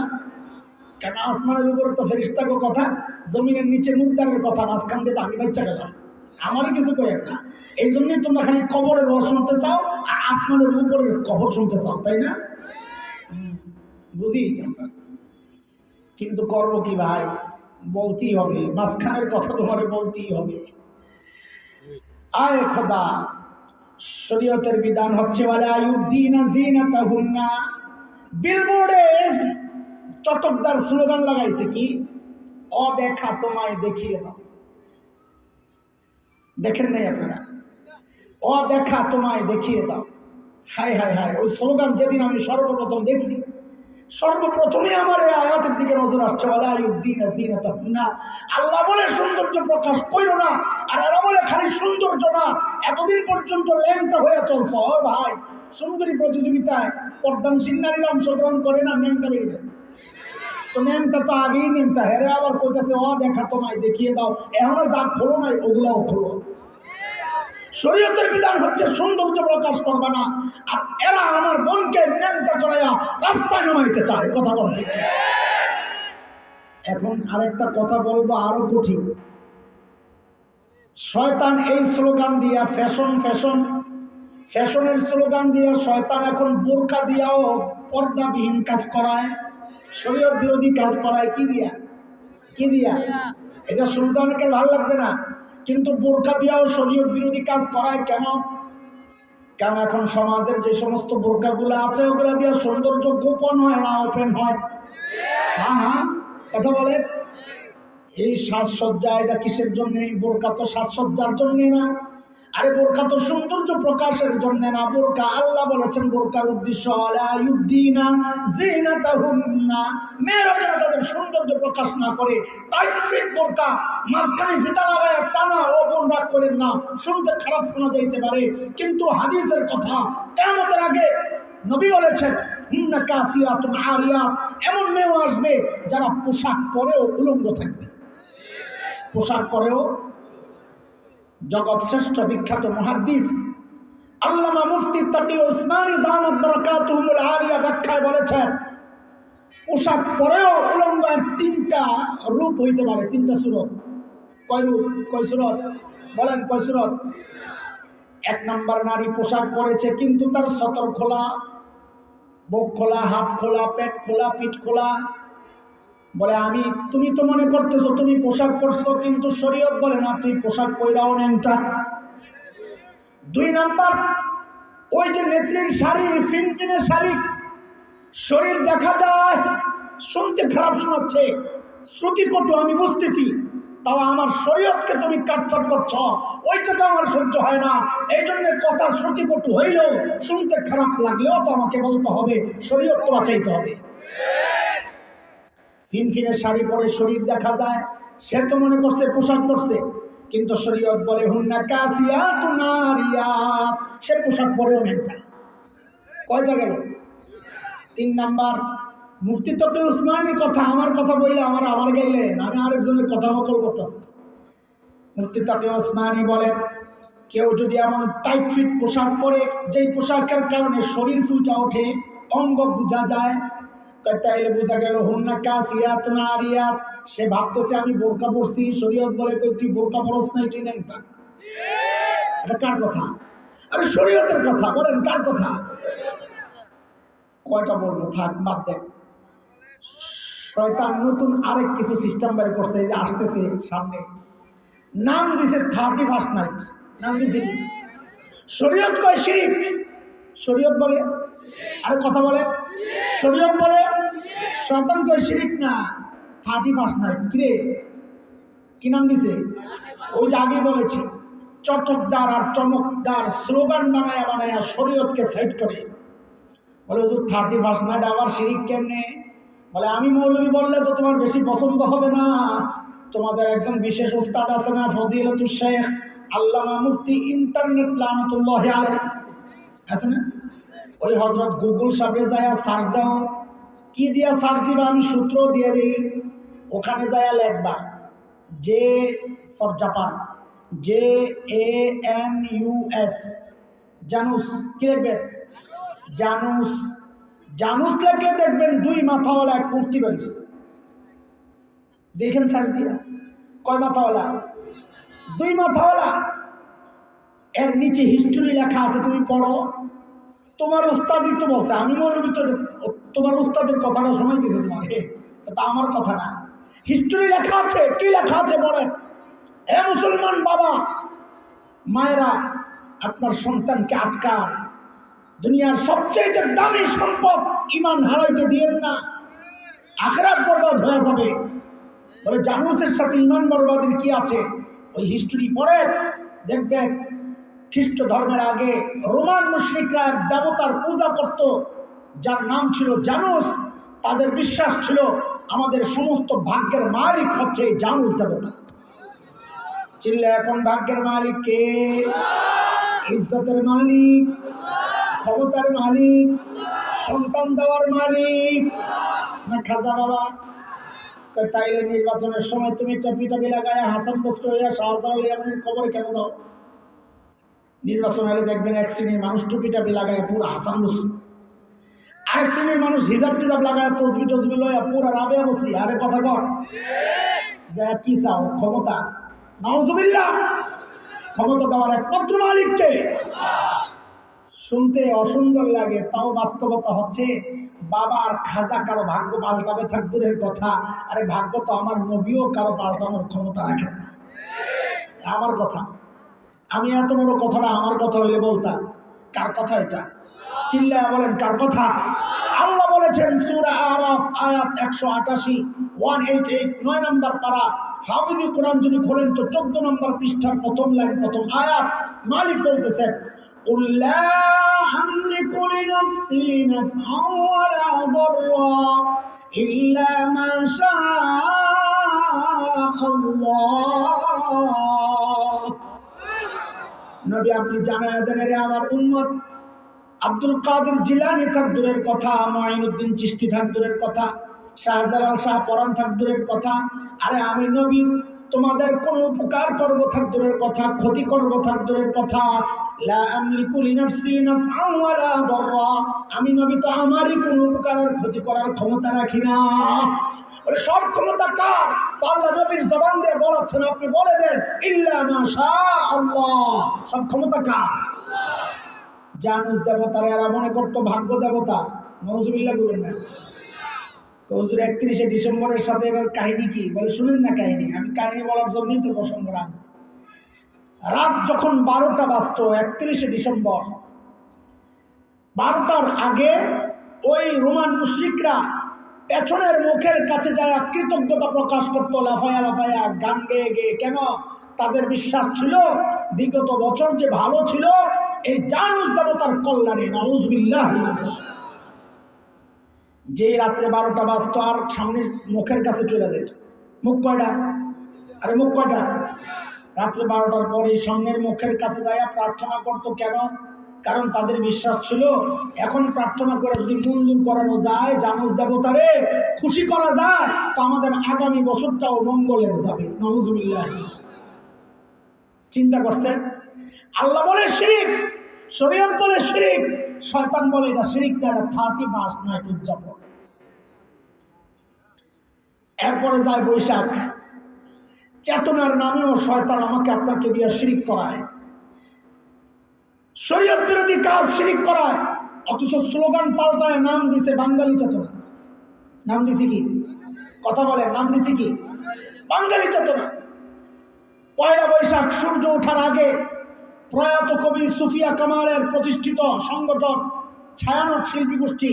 কেন আসমানের উপরে তো ফেরেশতার কথা, জমিনের নিচে মুর্দারের কথা, মাঝখান দিয়ে তো আমি বাচ্চা গেলাম, আমারই কিছু কয়েন না। এই জন্যই তোমরা খালি কবরের রস শুনতে চাও আর আসমানের উপরের কবর শুনতে চাও, তাই না? বুঝি আমরা, কিন্তু করবো কি ভাই? বলতেই হবে, মাঝখানের কথা তোমার বলতেই হবে। আয় খোদা, শরীয়তের বিধান হচ্ছে ওয়ালা ইউবদিনা যিনাতাহুন্না। বিলবোর্ডে চটকদার স্লোগান লাগাইছে কি? অদেখা তোমায় দেখিয়ে দাও। দেখেন নাই আপনারা? অদেখা তোমায় দেখিয়ে দাও। হায় হায় হায়, ওই স্লোগান যেদিন আমি সর্বপ্রথম দেখছি, সর্বপ্রথমে আমার এই আয়াতের দিকে নজর আসছে, ওয়ালা ইউবদিনা যিনাতাহুন্না। আল্লাহ বলে সৌন্দর্য প্রকাশ কইরো না, আর এরা বলে খালি সৌন্দর্য না, এতদিন পর্যন্ত ল্যাংটা হয়ে চলছ। ও ভাই, সুন্দরী প্রতিযোগিতায় পর্দানশীল নারীরা অংশগ্রহণ করে না, ন্যাংটা বেরিয়ে যায়। তো ন্যাংটা তো আগেই ন্যাংটা, হেরে আবার কোথাছে ও দেখা তোমায় দেখিয়ে দাও, এখনো যা খোলো নাই ওগুলাও খোলো। শরীয়তের বিধান হচ্ছে সৌন্দর্য প্রকাশ করবে না, আর এরা আমার বোনকে ন্যাংটা করাইয়া রাস্তায় নামাইতে চায়। কথা বল ঠিক? এখন আরেকটা কথা বলবো, আরো কঠিন। শয়তান এই স্লোগান দিয়া ফ্যাশন ফ্যাশন ফ্যাশনের স্লোগান দিয়া শয়তান এখন বোরকা দিয়াও পর্দাবিহীন কাজ করায়, শরীয়ত বিরোধী কাজ করায়। কি দিয়া? কি দিয়া? এটা শুনতে অনেকের ভালো লাগবে না, কিন্তু বোরকা দিয়াও শরীয়ত বিরোধী কাজ করায়। কেন? কারণ এখন সমাজের যে সমস্ত বোরকাগুলো আছে ওগুলা দিয়ে সৌন্দর্য গোপন হয় না, ওপেন হয়। হ্যাঁ হ্যাঁ, কথা বলে। এই সাজসজ্জা এটা কিসের জন্য? বোরকা তো সাজসজ্জার জন্য না, আরে বোরকা তো সৌন্দর্য প্রকাশের জন্য না। বোরকা আল্লাহ বলেছেন বোরকার উদ্দেশ্য মেয়েরা যেন তাদের সৌন্দর্য প্রকাশ না করে। টাইট ফিট বোরকা, মাঝখানে ফিতা লাগায় টানা, ও বোন রাগ করেন না, শুনতে খারাপ শোনা যাইতে পারে, কিন্তু হাদিসের কথা, কিয়ামতের আগে নবী বলেছেন হিন্না কাসিয়াতুন আরিয়াত, এমন মেয়ে আসবে যারা পোশাক পরেও উলঙ্গ থাকবে। পোশাক পরেও। জগৎ শ্রেষ্ঠ বিখ্যাত মুহাদ্দিস আল্লামা মুফতি তাকি উসমানী দামাত বারাকাতুহুল আলিয়া ব্যাখ্যায় বলেছেন, পোশাক পরেও উলঙ্গ এর তিনটা রূপ হইতে পারে, তিনটা সুরত। কয় রূপ? কয় সুরত? বলেন কয় সুরত? এক নাম্বার, নারী পোশাক পরেছে কিন্তু তার সতর খোলা, বুক খোলা, হাত খোলা, পেট খোলা, পিঠ খোলা। বলে তুমি তো মনে করতেছো তুমি পোশাক পরছো, কিন্তু শরীয়ত বলে না তুই পোশাক পইরাও ন্যাংটা। দুই নাম্বার, ওই যে নেত্রীর শাড়ি, ফিনফিনে শাড়ি, শরীর দেখা যায়, শুনতে খারাপ শোনাচ্ছে, শ্রুতিকটু আমি বুঝতেছি, তাও আমার শরীয়তকে তুমি কাটছাট করছ, ওইটা তো আমার সহ্য হয় না। এই জন্য কথা শ্রুতিকটু হইলেও, শুনতে খারাপ লাগলেও তো আমাকে বলতে হবে, শরীয়ত তো বাঁচাইতে হবে। ফিনফিনে শাড়ি পরে শরীর দেখা যায়, সে তো মনে করছে পোশাক পরছে, কিন্তু শরীয়ত বলে হুন্না কাসিয়াতুন আরিয়াত, সে পোশাক পরেও ন্যাংটা। কয়টা গেল? তিন নাম্বার, মুফতি তকি উসমানীর কথা, আমার কথা বললে আমার গাইলেন, আমি আরেকজনের কথা নকল করতেছি। মুফতি তকি উসমানী বলেন, কেউ যদি এমন টাইট ফিট পোশাক পরে, যেই পোশাকের কারণে শরীর ফুটা ওঠে, অঙ্গ বোঝা যায়, তাইলে বোঝা গেল হুন্না কাসিয়াতুন আরিয়াত, সে ভাবতেছে আমি বোরকা পরছি। শরীয়ত বলে তুই বোরকা পরস নাই, তুই ন্যাংটা। এটা কার কথা? আরে শরীয়তের কথা। বলেন কার কথা? কয়টা বলবো, থাক বাদ দেন। শয়তান নতুন আরেক কিছু সিস্টেম বের করছে, যে আসতেছে সামনে, নাম দিছে 31st নাইট। নাম দিছে কি? শরীয়ত কয় শিরক, শরীয়ত বলে, আরে কথা বলে, শরীয়ত বলে, শয়তান কয় শিরক না, 31st নাইট। কিরে, কি নাম দিছে? ওই যে আগে বলেছি, চটকদার আর চমকদার স্লোগান বানায়া বানায়া শরীয়তকে সাইড করে। বলে হুজুর 31st নাইট আবার শিরক কেমনে? বলে আমি মৌলবী বললে তো তোমার বেশি পছন্দ হবে না, তোমাদের একজন বিশেষ উস্তাদ আছে না, ফজিলাতুল শেখ আল্লামা মুফতি ইন্টারনেট লানাতুল্লাহ আলাইহি, আছে না? ওই হযরত গুগল সাপে যায় সার্চ দাও। কি দিয়া সার্চ দিবা? আমি সূত্র দিয়ে দিই, ওখানে যায় লিখবা জে ফর জাপান, JANUS, জানুস। কি লিখবে? জানুস। জানুস লিখলে দেখবেন দুই মাথাওয়ালা এক মূর্তি বেরিয়েছে। দেখেন সার্চ দিয়া, কয় মাথাওয়ালা? দুই মাথাওয়ালা। এর নিচে হিস্ট্রি লেখা আছে, তুমি পড়ো। তোমার উস্তাদই তো বলছে, আমি মৌলবী তো তোমার উস্তাদের কথাটা শোনাইতেছে তোমার, এটা আমার কথা না। হিস্ট্রি লেখা আছে, কি লেখা আছে পড়েন। হে মুসলমান বাবা মায়েরা, আপনার সন্তানকে আটকান, দুনিয়ার সবচেয়ে দামি সম্পদ ঈমান হারাইতে দিয়েন না, আখিরাত বরবাদ হয়ে যাবে। বলে জানুসের সাথে ঈমান বরবাদের কি আছে? ওই হিস্ট্রি পড়েন, দেখবেন খ্রিস্ট ধর্মের আগে রোমান মুশরিকরা এক দেবতার পূজা করত, যার নাম ছিল জানুস। তাদের বিশ্বাস ছিল আমাদের সমস্ত ভাগ্যের মালিক হচ্ছে এই জানুস দেবতা। চিনলে এখন ভাগ্যের মালিক কে? ইজ্জতের মালিক। ক্ষমতার মালিক, সন্তান দেওয়ার মালিক না খাজা বাবা? তাইলে নির্বাচনের সময় তুমি চাপি লাগায় হাসান বস্ত্র হইয়া শাহজালাল ইয়ামানের কবরে কেন দাও? নির্বাচন হলে দেখবেন এক শ্রেণীর মানুষ টুপি লাগায় পুরো হাসান বস্ত্র, আরেক শ্রেণীর মানুষ হিজাব টিজাব লাগায় তসবি লইয়া পুরা রাবেয়া বসরি। আরে কথা কর যে কি চাও? ক্ষমতা। নাউজুবিল্লাহ। ক্ষমতা দেওয়ার একমাত্র মালিককে। শুনতে অসুন্দর লাগে, তাও বাস্তবতা হচ্ছে বাবা আর খাজা কারো ভাগ্য পাল্টাবে থাক দূরের কথা, আরে ভাগ্য তো আমার নবীও কারো পাল্টানোর ক্ষমতা রাখেন না। আমার কথা, আমি এত বড় কথাটা আমার কথা হইলে বলতাম। কার কথা এটা? চিল্লায়া বলেন কার কথা? আল্লাহ বলেছেন সূরা আরাফ আয়াত 188, 188, 9 নম্বর পারা। হাফিজি কোরআন যদি খোলেন তো 14 নম্বর পৃষ্ঠার প্রথম লাইন, প্রথম আয়াত। মালিক বলতেছেন قل لا أملك لنفسي نفعا ولا ضرا إلا ما شاء الله। নবী আপনি জানায়া দেন রে আমার উম্মত, আব্দুল কাদের জিলানী থাক দূরের কথা, মুঈনুদ্দিন চিশতি থাক দূরের কথা, শাহজালাল শাহ পরান থাক দূরের কথা, আরে আমি নবী তোমাদের কোন উপকার করব থাক দূরের কথা, ক্ষতি করব থাক দূরের কথা। লা আমলিকু লিনাফসি নাফআন ওয়ালা দাররা, আমি নবী তো আমারই কোন উপকার আর ক্ষতি করার ক্ষমতা রাখি না। বলে সব ক্ষমতা কার? তো আল্লাহ নবীর জবান দিয়ে বলাচ্ছেন, আপনি বলে দেন ইল্লা মা শা আল্লাহ। সব ক্ষমতা কার? জানুস দেবতারা এরা মনে করতো ভাগ্য দেবতা। নাউজুবিল্লাহ বলবেন না তো হুজুর 31শে ডিসেম্বরের সাথে এবার কাহিনী কি? বলে শুনেন না কাহিনী। আমি কাহিনী বলার জন্যই তো প্রসঙ্গ রাখছি। রাত যখন 12টা বাজতো 31শে ডিসেম্বর, 12টার আগে ওই রোমান মুশরিকরা পেছনের মুখের কাছে যায় কৃতজ্ঞতা প্রকাশ করতো, লাফায়া লাফায়া গান গেয়ে গেয়ে। কেন? তাদের বিশ্বাস ছিল বিগত বছর যে ভালো ছিল এই জানুস দেবতার কল্যাণে। নাউজুবিল্লাহ। যে রাত্রে 12টা বাজতো আর সামনে মুখের কাছে চলে যেত। মুখ কয়টা? আরে মুখ কয়টা? রাত্রে 12টার পরে সামনের মুখের কাছে যায় প্রার্থনা করতো। কেন? কারণ তাদের বিশ্বাস ছিল এখন প্রার্থনা করে যদি মঞ্জুর করানো যায়, জানুস দেবতারে খুশি করা যায়, তো আমাদের আগামী বছরটাও মঙ্গলের যাবে। নাউজুবিল্লাহ। চিন্তা করছেন? আল্লাহ বলে শিরিক, শরীয়ত বলে শিরিক, শয়তান বলে এটা শিরিক না, এটা 31 নাইট উদযাপন। এরপরে যায় বৈশাখ। চেতনার নামেও শয়তান আমাকে আপনাকে দিয়ে শিরিক করায়, শরীয়ত বিরোধী কাজ শিরিক করায়, অথচ স্লোগান পাল্টায় নাম দিছে বাঙালি চেতনা। নাম দিছি কি? কথা বলে নাম দিছি কি? বাঙালি চেতনা। পয়লা বৈশাখ সূর্য ওঠার আগে প্রয়াত কবি সুফিয়া কামালের প্রতিষ্ঠিত সংগঠন ছায়ানট শিল্পী গোষ্ঠী,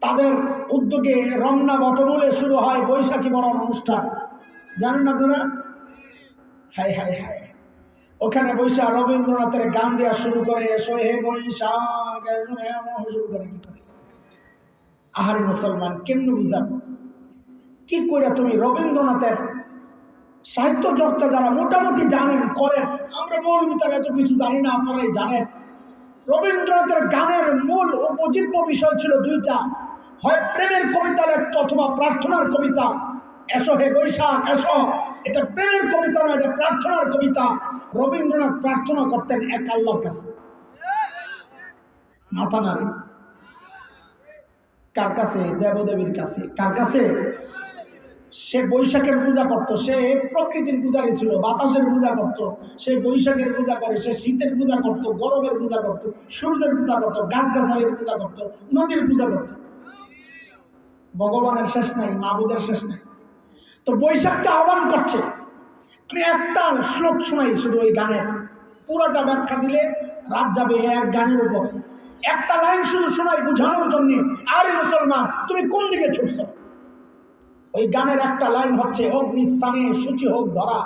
তাদের উদ্যোগে রমনা বটমূলে শুরু হয় বৈশাখী বরণ অনুষ্ঠান। জানেন আপনারা? হায় হায় হায়, ওখানে বৈশাখ রবীন্দ্রনাথের গান দেওয়া শুরু করে, এসো হে বৈশাখ শুরু করে। কি করে? আহারে মুসলমান, কেমনে বুঝাবো? কি করে তুমি রবীন্দ্রনাথের সাহিত্য চর্চা যারা মোটামুটি জানেন করেন, আমরা মৌলবিতার এত কিছু জানি না, আপনারাই জানেন। রবীন্দ্রনাথের গানের মূল উপজীব্য বিষয় ছিল দুইটা, হয় প্রেমের কবিতা লেখত অথবা প্রার্থনার কবিতা। এসো হে বৈশাখ এসো, এটা প্রেমের কবিতা নয়, এটা প্রার্থনার কবিতা। রবীন্দ্রনাথ প্রার্থনা করতেন এক আল্লাহর কাছে। মাথা নাড়ে। কার কাছে? দেবদেবীর কাছে। কার কাছে? সে বৈশাখের পূজা করত, সে প্রকৃতির পূজারী ছিল, বাতাসের পূজা করত, সে বৈশাখের পূজা করে, সে শীতের পূজা করত, গরমের পূজা করত, সূর্যের পূজা করত, গাছগাছালির পূজা করত, নদীর পূজা করত। ভগবানের শেষ নাই, মাবুদের শেষ নাই। তো বৈশাখকে আহ্বান করছে। আমি একটা শ্লোক শোনাই শুধু ওই গানের, পুরোটা ব্যাখ্যা দিলে রাত যাবে এক গানের উপর। একটা লাইন শুধু শোনাই বুঝানোর জন্য। আরে মুসলমান, তুমি কোন দিকে ছুটছ? ওই গানের একটা লাইন হচ্ছে অগ্নি স্নানে সূচি হোক ধরা।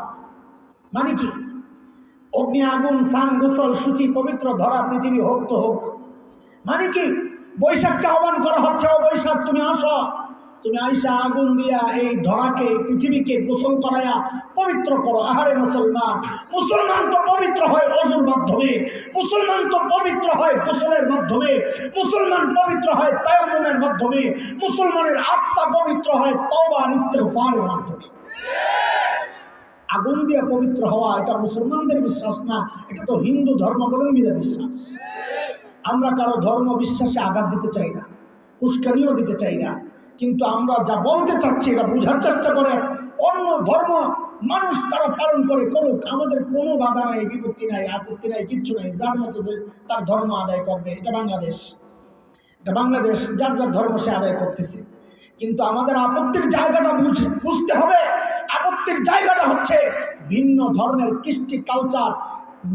মানে কি? অগ্নি আগুন স্নান গোসল সূচি পবিত্র ধরা পৃথিবী হোক তো হোক। মানে কি? বৈশাখকে আহ্বান করা হচ্ছে, ও বৈশাখ তুমি আসো, তুমি আইসা আগুন দিয়া এই ধরাকে পৃথিবীকে গোসল করায়া পবিত্র করো। আহারে মুসলমান, মুসলমান তো পবিত্র হয় ওযুর মাধ্যমে, মুসলমান তো পবিত্র হয় গোসলের মাধ্যমে, মুসলমান পবিত্র হয় তায়াম্মুমের মাধ্যমে, মুসলমানের আত্মা পবিত্র হয় তওবা আর ইস্তিগফারের মাধ্যমে। আগুন দিয়ে পবিত্র হওয়া এটা মুসলমানদের বিশ্বাস না, এটা তো হিন্দু ধর্মাবলম্বীদের বিশ্বাস। আমরা কারো ধর্ম বিশ্বাসে আঘাত দিতে চাই না, উস্কানিও দিতে চাই না, কিন্তু আমরা যা বলতে চাচ্ছি এটা বোঝার চেষ্টা করে। অন্য ধর্ম মানুষ তারা পালন করে করুক, আমাদের কোনো বাধা নাই, বিপত্তি নাই, আপত্তি নাই, কিচ্ছু নাই। যার মতো যে তার ধর্ম আদায় করবে, এটা বাংলাদেশ, এটা বাংলাদেশ, যার যার ধর্ম সে আদায় করতেছে। কিন্তু আমাদের আপত্তির জায়গাটা বুঝতে হবে। আপত্তির জায়গাটা হচ্ছে ভিন্ন ধর্মের কৃষ্টি কালচার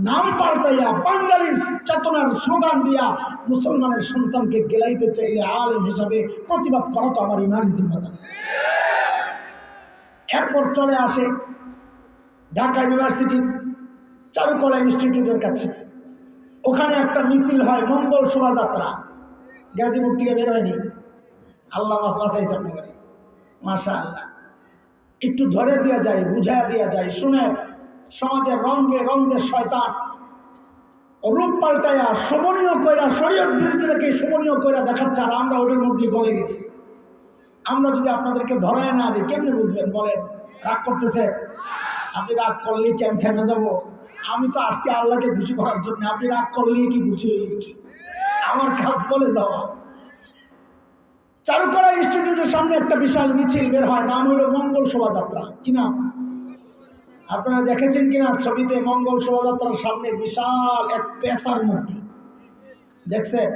নাম পাল্টাইয়া বাঙালি চেতনার স্লোগান দিয়া মুসলমানের সন্তানকে গেলাইতে চাইলে আলেম হিসাবে প্রতিবাদ করা তো আমার ইমানি জিম্মাদারি। এরপর চলে আসে ঢাকা ইউনিভার্সিটির চারুকলা ইনস্টিটিউটের কাছে, ওখানে একটা মিছিল হয়, মঙ্গল শোভাযাত্রা, গাজীপুর থেকে বের হয়নি, আল্লাহ বাঁচাইছে আপনাকে, মাশাআল্লাহ। একটু ধরে দেওয়া যায়, বুঝাইয়া দেওয়া যায়, শুনে সমাজের রঙে রঙে শয়তান রূপ পাল্টাইয়া শোভনীয় কইরা শরীয়ত বিরোধীদেরকে শোভনীয় কইরা দেখাচ্ছে, আর আমরা ওদের মধ্যে গলে গেছি। আমরা যদি আপনাদেরকে ধরায় না দিই কেমনি বুঝবেন বলেন? রাগ করতেছে, আপনি রাগ করলে কি আমি থেমে যাবো? আমি তো আসছি আল্লাহকে খুশি করার জন্য, আপনি রাগ করলে কি খুশি হইলে কি? আমার কাজ বলে যাওয়া। চারুকলা ইনস্টিটিউটের সামনে একটা বিশাল মিছিল বের হয়, নাম হলো মঙ্গল শোভাযাত্রা। কি নাম? আপনারা দেখেছেন কিনা ছবিতে? মঙ্গল শোভাযাত্রার সামনে বিশাল এক পেশার মূর্তি দেখছেন?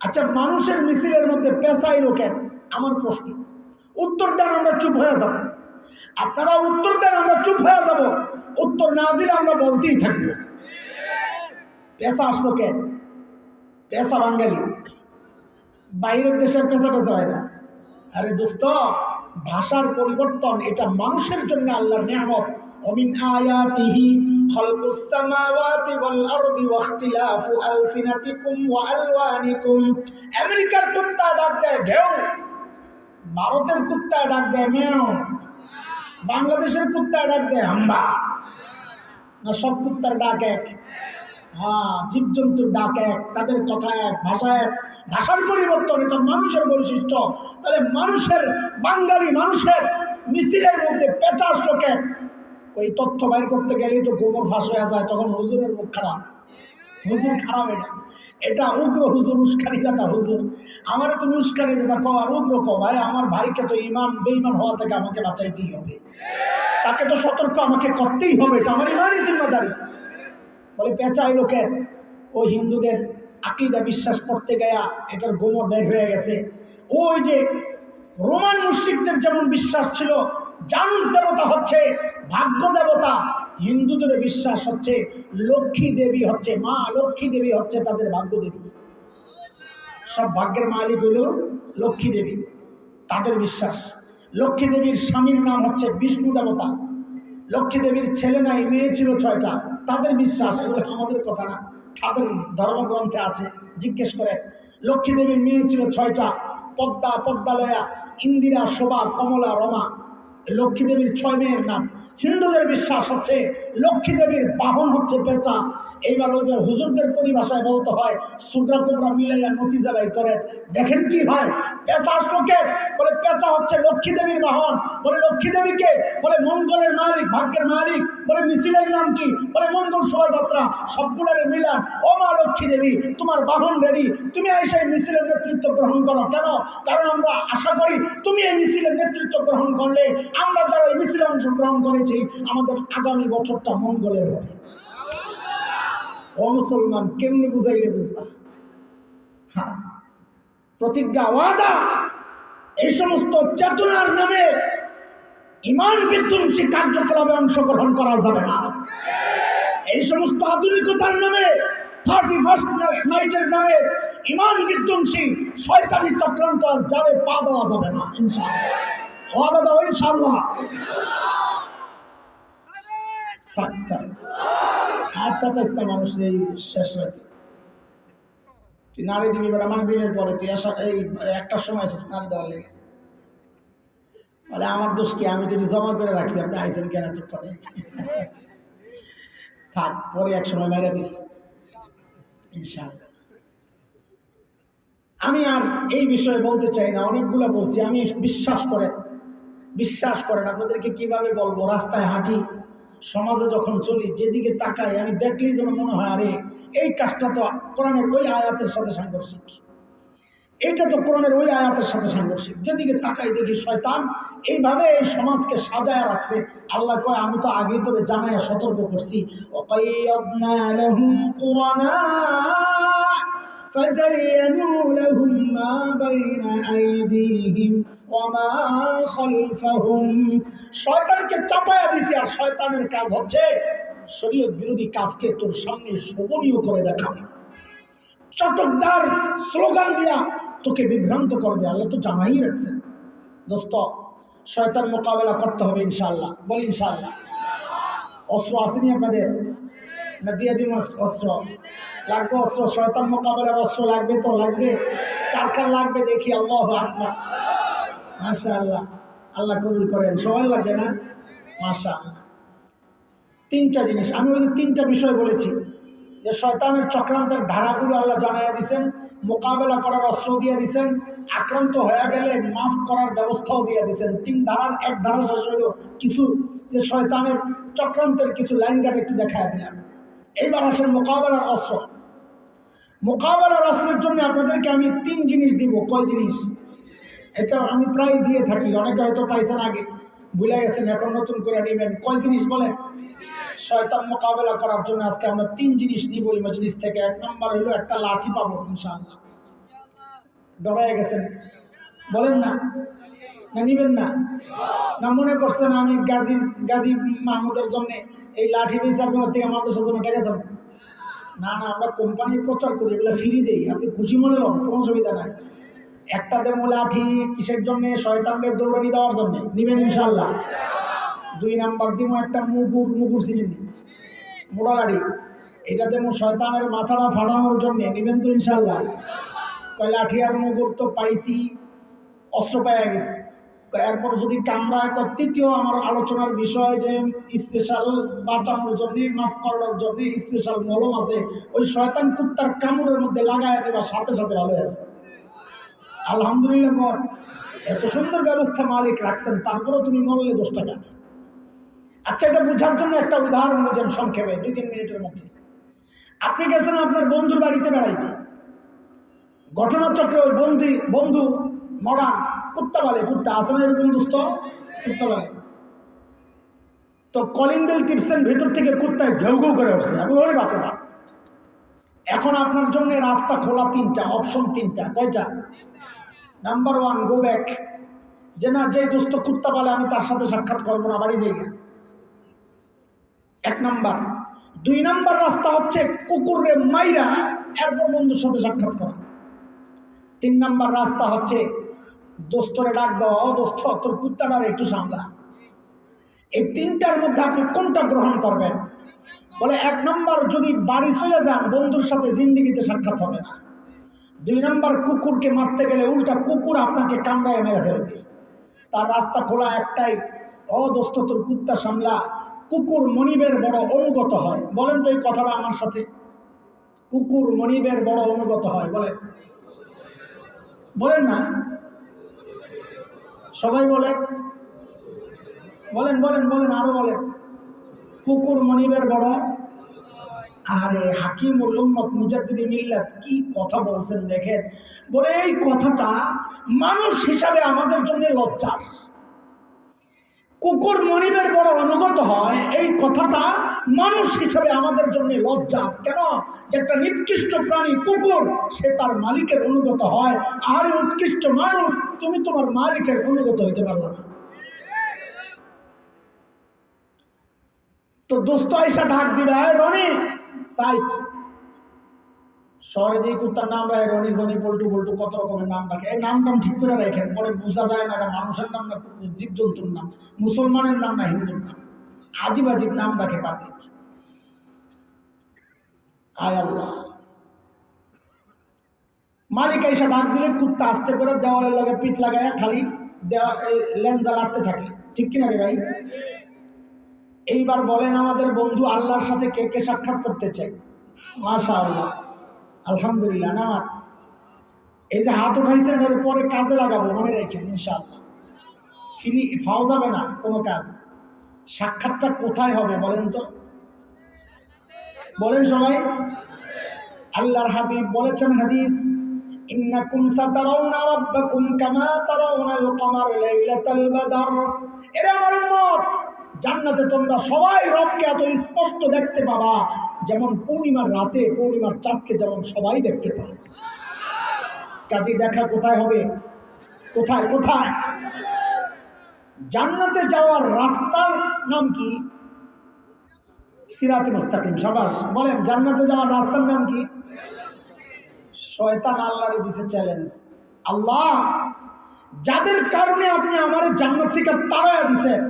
আচ্ছা, মানুষের মিছিলের মধ্যে পেশা এলো কেন? আমার প্রশ্ন। উত্তর দেন, আমরা চুপ হয়ে যাব। আপনারা উত্তর দেন, আমরা চুপ হয়ে যাব। উত্তর না দিলে আমরা বলতেই থাকবো। পেশা আসলো কেন? পেশা বাঙালি, বাইরের দেশের পেশা টেশা হয় না। আরে দোস্ত, ভাষার পরিবর্তন এটা মানুষের জন্য আল্লাহর নিয়ামত। ওমিন আয়াতিহি খালকুস সামাওয়াতি ওয়াল আরদি ওয়া ইখতিলাফু আলসিনাতিকুম ওয়া আলওয়ানিকুম। আমেরিকার কুত্তা ডাক দেয় ঘেউ, ভারতের কুত্তা ডাক দেয় মেও, বাংলাদেশের কুত্তা ডাক দেয় হাম্বা। না সব কুত্তার ডাক এক? হ্যাঁ, জীবজন্তুর ডাক এক, তাদের কথা এক, ভাষা এক। ভাষার পরিবর্তন এটা মানুষের বৈশিষ্ট্য। তাহলে মানুষের, বাঙালি মানুষের মিছিলের মধ্যে পেঁচা আসলো কেন? ওই তথ্য বাইর করতে গেলেই তো গোমর ফাঁস হয়ে যায়, তখন হুজুরের মুখ খারাপ। হুজুর খারাপ, এটা এটা উগ্র হুজুর, উস্কানি দাতা হুজুর। আমারে তুমি উস্কানি দাতা কও আর উগ্র কও, ভাই আমার ভাইকে তো ইমান বেঈমান হওয়া থেকে আমাকে বাঁচাইতেই হবে, তাকে তো সতর্ক আমাকে করতেই হবে, এটা আমার ইমানই জিম্মাদারি। বলে পেঁচা এলো কেন? ওই হিন্দুদের আকীদা বিশ্বাস পড়তে গেয়া এটার গোমর বের হয়ে গেছে। ওই যে রোমান মুশরিকদের যেমন বিশ্বাস ছিল জানুস দেবতা হচ্ছে ভাগ্য দেবতা, হিন্দুদের বিশ্বাস হচ্ছে লক্ষ্মী দেবী হচ্ছে মা, লক্ষ্মী দেবী হচ্ছে তাদের ভাগ্য দেবী। সব ভাগ্যের মালিক হইল লক্ষ্মী দেবী, তাদের বিশ্বাস। লক্ষ্মী দেবীর স্বামীর নাম হচ্ছে বিষ্ণু দেবতা। লক্ষ্মী দেবীর ছেলে নাই, মেয়ে ছিল 6টা, তাদের বিশ্বাস। এগুলো আমাদের কথা না, তাদের ধর্মগ্রন্থে আছে, জিজ্ঞেস করেন। লক্ষ্মী দেবীর মেয়ে ছিল 6টা, পদ্মা, পদ্মালয়া, ইন্দিরা, শোভা, কমলা, রমা। লক্ষ্মী দেবীর 6 মেয়ের নাম। হিন্দুদের বিশ্বাস হচ্ছে লক্ষ্মী দেবীর বাহন হচ্ছে পেঁচা। এইবার ওই যে হুজুরদের পরিভাষায় বলতে হয় সুগ্রা কুবরা মিলাইয়া নতিজা বাই করেন। দেখেন কি হয়, পেঁচা আসলো কে? বলে পেঁচা হচ্ছে লক্ষ্মী দেবীর বাহন। বলে লক্ষ্মী দেবীকে? বলে মঙ্গলের মালিক, ভাগ্যের মালিক। বলে মিছিলের নাম কি? বলে মঙ্গল শোভাযাত্রা। সবগুলোর মিলান। ও মা লক্ষ্মী দেবী, তোমার বাহন রেডি, তুমি এসে মিছিলের নেতৃত্ব গ্রহণ করো। কেন? কারণ আমরা আশা করি তুমি এই মিছিলের নেতৃত্ব গ্রহণ করলে আমরা যারা এই মিছিলে অংশগ্রহণ করেছি আমাদের আগামী বছরটা মঙ্গলের হবে। ও মুসলমান, কেমনি বুঝাইলে বুঝবা? হ্যাঁ, প্রতিজ্ঞা, ওয়াদা, এই সমস্ত চেতনার নামে ইমান বিধ্বংসী কার্যকলাপে অংশগ্রহণ করা যাবে না। এই সমস্ত আধুনিকতার নামে 31st নাইটের নামে ইমান বিধ্বংসী শয়তানি চক্রান্ত আর জালে পা দেওয়া যাবে না। ইনশাআল্লাহ, ওয়াদা দাও ইনশাআল্লাহ। থাক থাক, আর 27টা মানুষ এই শেষ রাতে তুই নারী দিবি বেটা, মাগরিবের পরে তুই আসা এই 1টার সময় আসিস নারী দেওয়ার লেগে। বলে আমার দোষ কি, আমি যদি জমা করে রাখছি, আপনি আইসেন কেন চুপ করে? থাক, পরে এক সময় মেরে দিস ইনশাআল্লাহ। আমি আর এই বিষয়ে বলতে চাই না, অনেকগুলো বলছি। আমি বিশ্বাস করেন আপনাদেরকে কিভাবে বলবো, রাস্তায় হাঁটি, সমাজে যখন চলি, যেদিকে তাকাই আমি দেখলেই যেন মনে হয় আরে এই কাজটা তো কোরআনের ওই আয়াতের সাথে সাংঘর্ষিক, এটা তো কোরআনের ওই আয়াতের সাথে সাংঘর্ষিক। যেদিকে তাকাই দেখি শয়তান এইভাবে এই সমাজকে সাজায় রাখছে। আল্লাহ কয় আমি তো আগেই তোরে জানায় সতর্ক করছি, ওয়াকাইয়াদনা লাহুম কুরানা فزينوا لهم ما بين أيديهم وما خلفهم। শয়তানকে চাপায়া দিছি, আর শয়তানের কাজ হচ্ছে শরীয়ত বিরোধী কাজকে তোর সামনে শোভনীয় করে দেখাবে, চটকদার স্লোগান দিয়া তোকে বিভ্রান্ত করবে। আল্লাহ তো জানাই রাখছেন। দোস্ত, শয়তান মোকাবেলা করতে হবে ইনশাআল্লাহ। বলি ইনশাআল্লাহ। অস্ত্র আসেনি আপনাদের? না দিয়ে দিন অস্ত্র? লাগবে অস্ত্র, শয়তান মোকাবেলার অস্ত্র লাগবে তো লাগবে। কার কার লাগবে দেখি? আল্লাহু আকবার, মাশাআল্লাহ, আল্লাহ কবুল করেন। সবাই লাগবে না? মাশাআল্লাহ। তিনটা জিনিস আমি ওই যে তিনটা বিষয় বলেছি, যে শয়তানের চক্রান্তের ধারাগুলো আল্লাহ জানাইয়া দিয়েছেন, মোকাবেলা করার অস্ত্র দিয়ে দিয়েছেন, আক্রান্ত হয়ে গেলে মাফ করার ব্যবস্থাও দিয়ে দিয়েছেন। তিন ধারার এক ধারা শেষ হইল কিছু, যে শয়তানের চক্রান্তের কিছু লাইন গার্ড একটু দেখায় দিলাম। এইবার আসেন মোকাবেলার অস্ত্র। মোকাবেলার অস্ত্রের জন্য আপনাদেরকে আমি তিন জিনিস দিব। কয় জিনিস? এটা আমি প্রায় দিয়ে থাকি, অনেকে হয়তো পাইছেন, আগে ভুলে গেছেন, এখন নতুন করে নেবেন। কয় জিনিস বলেন? শয়তান মোকাবেলা করার জন্য আজকে আমরা তিন জিনিস নিব এই মজলিস থেকে। এক নম্বর হলো একটা লাঠি পাবো ইনশাআল্লাহ। ডরায় গেছেন? বলেন না, না নিবেন না? না মনে করছেন আমি গাজী মাহমুদের জন্য এই লাঠি বেঁচে আপনার থেকে মাদ্রাসার জন্য টাকা যাবো? না না, আমরা কোম্পানির প্রচার করি, এগুলো ফ্রি দেই, আপনি খুশি মনে হন, কোনো অসুবিধা নাই। একটা দেবো লাঠি কিসের জন্য? শয়তানদের দৌড়ানি দেওয়ার জন্য। নিবেন ইনশাআল্লাহ? দুই নাম্বার দিব একটা মুগুর চিনি, মোড়া লাঠি, এটা দেবো শয়তানের মাথাটা ফাটানোর জন্য। নিবেন তো ইনশাআল্লাহ? কয় লাঠি আর মুগুর তো পাইছি, অস্ত্র পাইয়া গেছে, এরপর যদি কামড়ায়। তৃতীয় আমার আলোচনার বিষয় যে স্পেশাল বাঁচানোর জন্য, মাফ করানোর জন্য স্পেশাল মলম আছে, ওই শয়তান কুত্তার কামড়ের মধ্যে লাগাইয়া দেবা, সাথে সাথে ভালো হয়ে যাবে। আলহামদুলিল্লাহ বল। এত সুন্দর ব্যবস্থা মালিক রাখছেন, তারপরেও তুমি মরলে 10 টাকা। আচ্ছা, এটা বোঝার জন্য একটা উদাহরণ বোঝেন সংক্ষেপে 2-3 মিনিটের মধ্যে। আপনি গেছেন আপনার বন্ধুর বাড়িতে বেড়াইতে, ঘটনাচক্রে ওই বন্ধু মডার্ন কুত্তা বলে, কুত্তা আসে না এরকম দোস্ত, কুত্তা বলে তো কলিং বেল টিপসেন, ভেতর থেকে কুত্তায় ঘেউ ঘেউ করে উঠছে। আমি ওরে বাপরে বাপ। এখন আপনার জন্য রাস্তা খোলা তিনটা, অপশন তিনটা। কয়টা? নাম্বার 1, গো ব্যাক, যে না, যে দোস্ত কুত্তা বলে আমি তার সাথে সাক্ষাৎ করবো না, বাড়ি যাই। 1 নাম্বার। 2 নাম্বার রাস্তা হচ্ছে কুকুরে মাইরা এরপর বন্ধুর সাথে সাক্ষাৎ করা। 3 নাম্বার রাস্তা হচ্ছে দোস্তরে ডাক দেওয়া, ও দোস্ত তোর কুত্তাটার একটু সামলা। এই তিনটার মধ্যে আপনি কোনটা গ্রহণ করবেন? বলে 1 নাম্বার, যদি বাড়ি চলে যান বন্ধুর সাথে জিন্দিগিতে সাক্ষাৎ হবে না। 2 নাম্বার, কুকুরকে মারতে গেলে উল্টা কুকুর আপনাকে কামড়ায় মেরে ফেলবে। তার রাস্তা খোলা একটাই, ও দোস্ত তোর কুত্তা সামলা। কুকুর মনিবের বড় অনুগত হয়। বলেন তো এই কথাটা আমার সাথে, কুকুর মনিবের বড় অনুগত হয়। বলেন, বলেন না সবাই, বলেন বলেন বলেন বলেন, আরো বলেন। কুকুর মনিবের বড়। আরে হাকিমুল উম্মত মুজাদ্দিদি মিল্লাত কি কথা বলছেন দেখেন। বলে এই কথাটা মানুষ হিসাবে আমাদের জন্য লজ্জার। কুকুর মনিবের বড় অনুগত হয়, এই কথাটা মানুষ হিসাবে আমাদের জন্য লজ্জা। কেন? যে একটা নিকৃষ্ট প্রাণী কুকুর, সে তার মালিকের অনুগত হয়, আর উৎকৃষ্ট মানুষ তুমি তোমার মালিকের অনুগত হইতে পারলাম না। তো দোস্ত আইসা ঢাক দিবে, রনি সাইট। শহরে যে কুত্তার নাম রাখে, রনি জনি বল্টু বল্টু, কত রকমের নাম রাখে। এই নাম ঠিক করে রাখেন, পরে বোঝা যায় না এটা মানুষের নাম না জীবজন্তুর নাম, মুসলমানের নাম না হিন্দুর নাম। আজিব আজিব নাম রাখে পাবলিক। আয় আল্লাহ। মালিক এসে ডাক দিলে কুত্তা আস্তে করে দেওয়ালের লগে পিঠ লাগায় খালি লেনজা লাগতে থাকে, ঠিক কিনা রে ভাই? এইবার বলেন আমাদের বন্ধু আল্লাহর সাথে কে কে সাক্ষাৎ করতে চাই? মাশাআল্লাহ, আলহামদুলিল্লাহ। না, এই যে হাত উঠাইছেন এর পরে কাজে লাগাবো, মনে রাখেন ইনশাআল্লাহ। ফ্রি পাওয়া যাবে না কোনো কাজ। সাক্ষাৎটা কোথায় হবে বলেন তো? বলেন সবাই। আল্লাহর হাবিব বলেছেন হাদিস, ইন্নাকুম সাতারাউনা রাব্বাকুম কামা তারাউনাল কমার লাইলাতাল বদর। এরা আমার উম্মত, জান্নাতে তোমরা সবাই রবকে এত স্পষ্ট দেখতে পাবা যেমন পূর্ণিমার রাতে পূর্ণিমার চাঁদকে যেমন সবাই দেখতে পায়। কাজে দেখা কোথায় হবে? কোথায় কোথায়? জান্নাতে যাওয়ার রাস্তার নাম কি? সিরাতে মুস্তাকিম। সাবাস, বলেন জান্নাতে যাওয়ার রাস্তার নাম কি? শয়তান আল্লাহরে দিছে চ্যালেঞ্জ, আল্লাহ যাদের কারণে আপনি আমার জান্নাত থেকে তাড়ায়া দিছেন,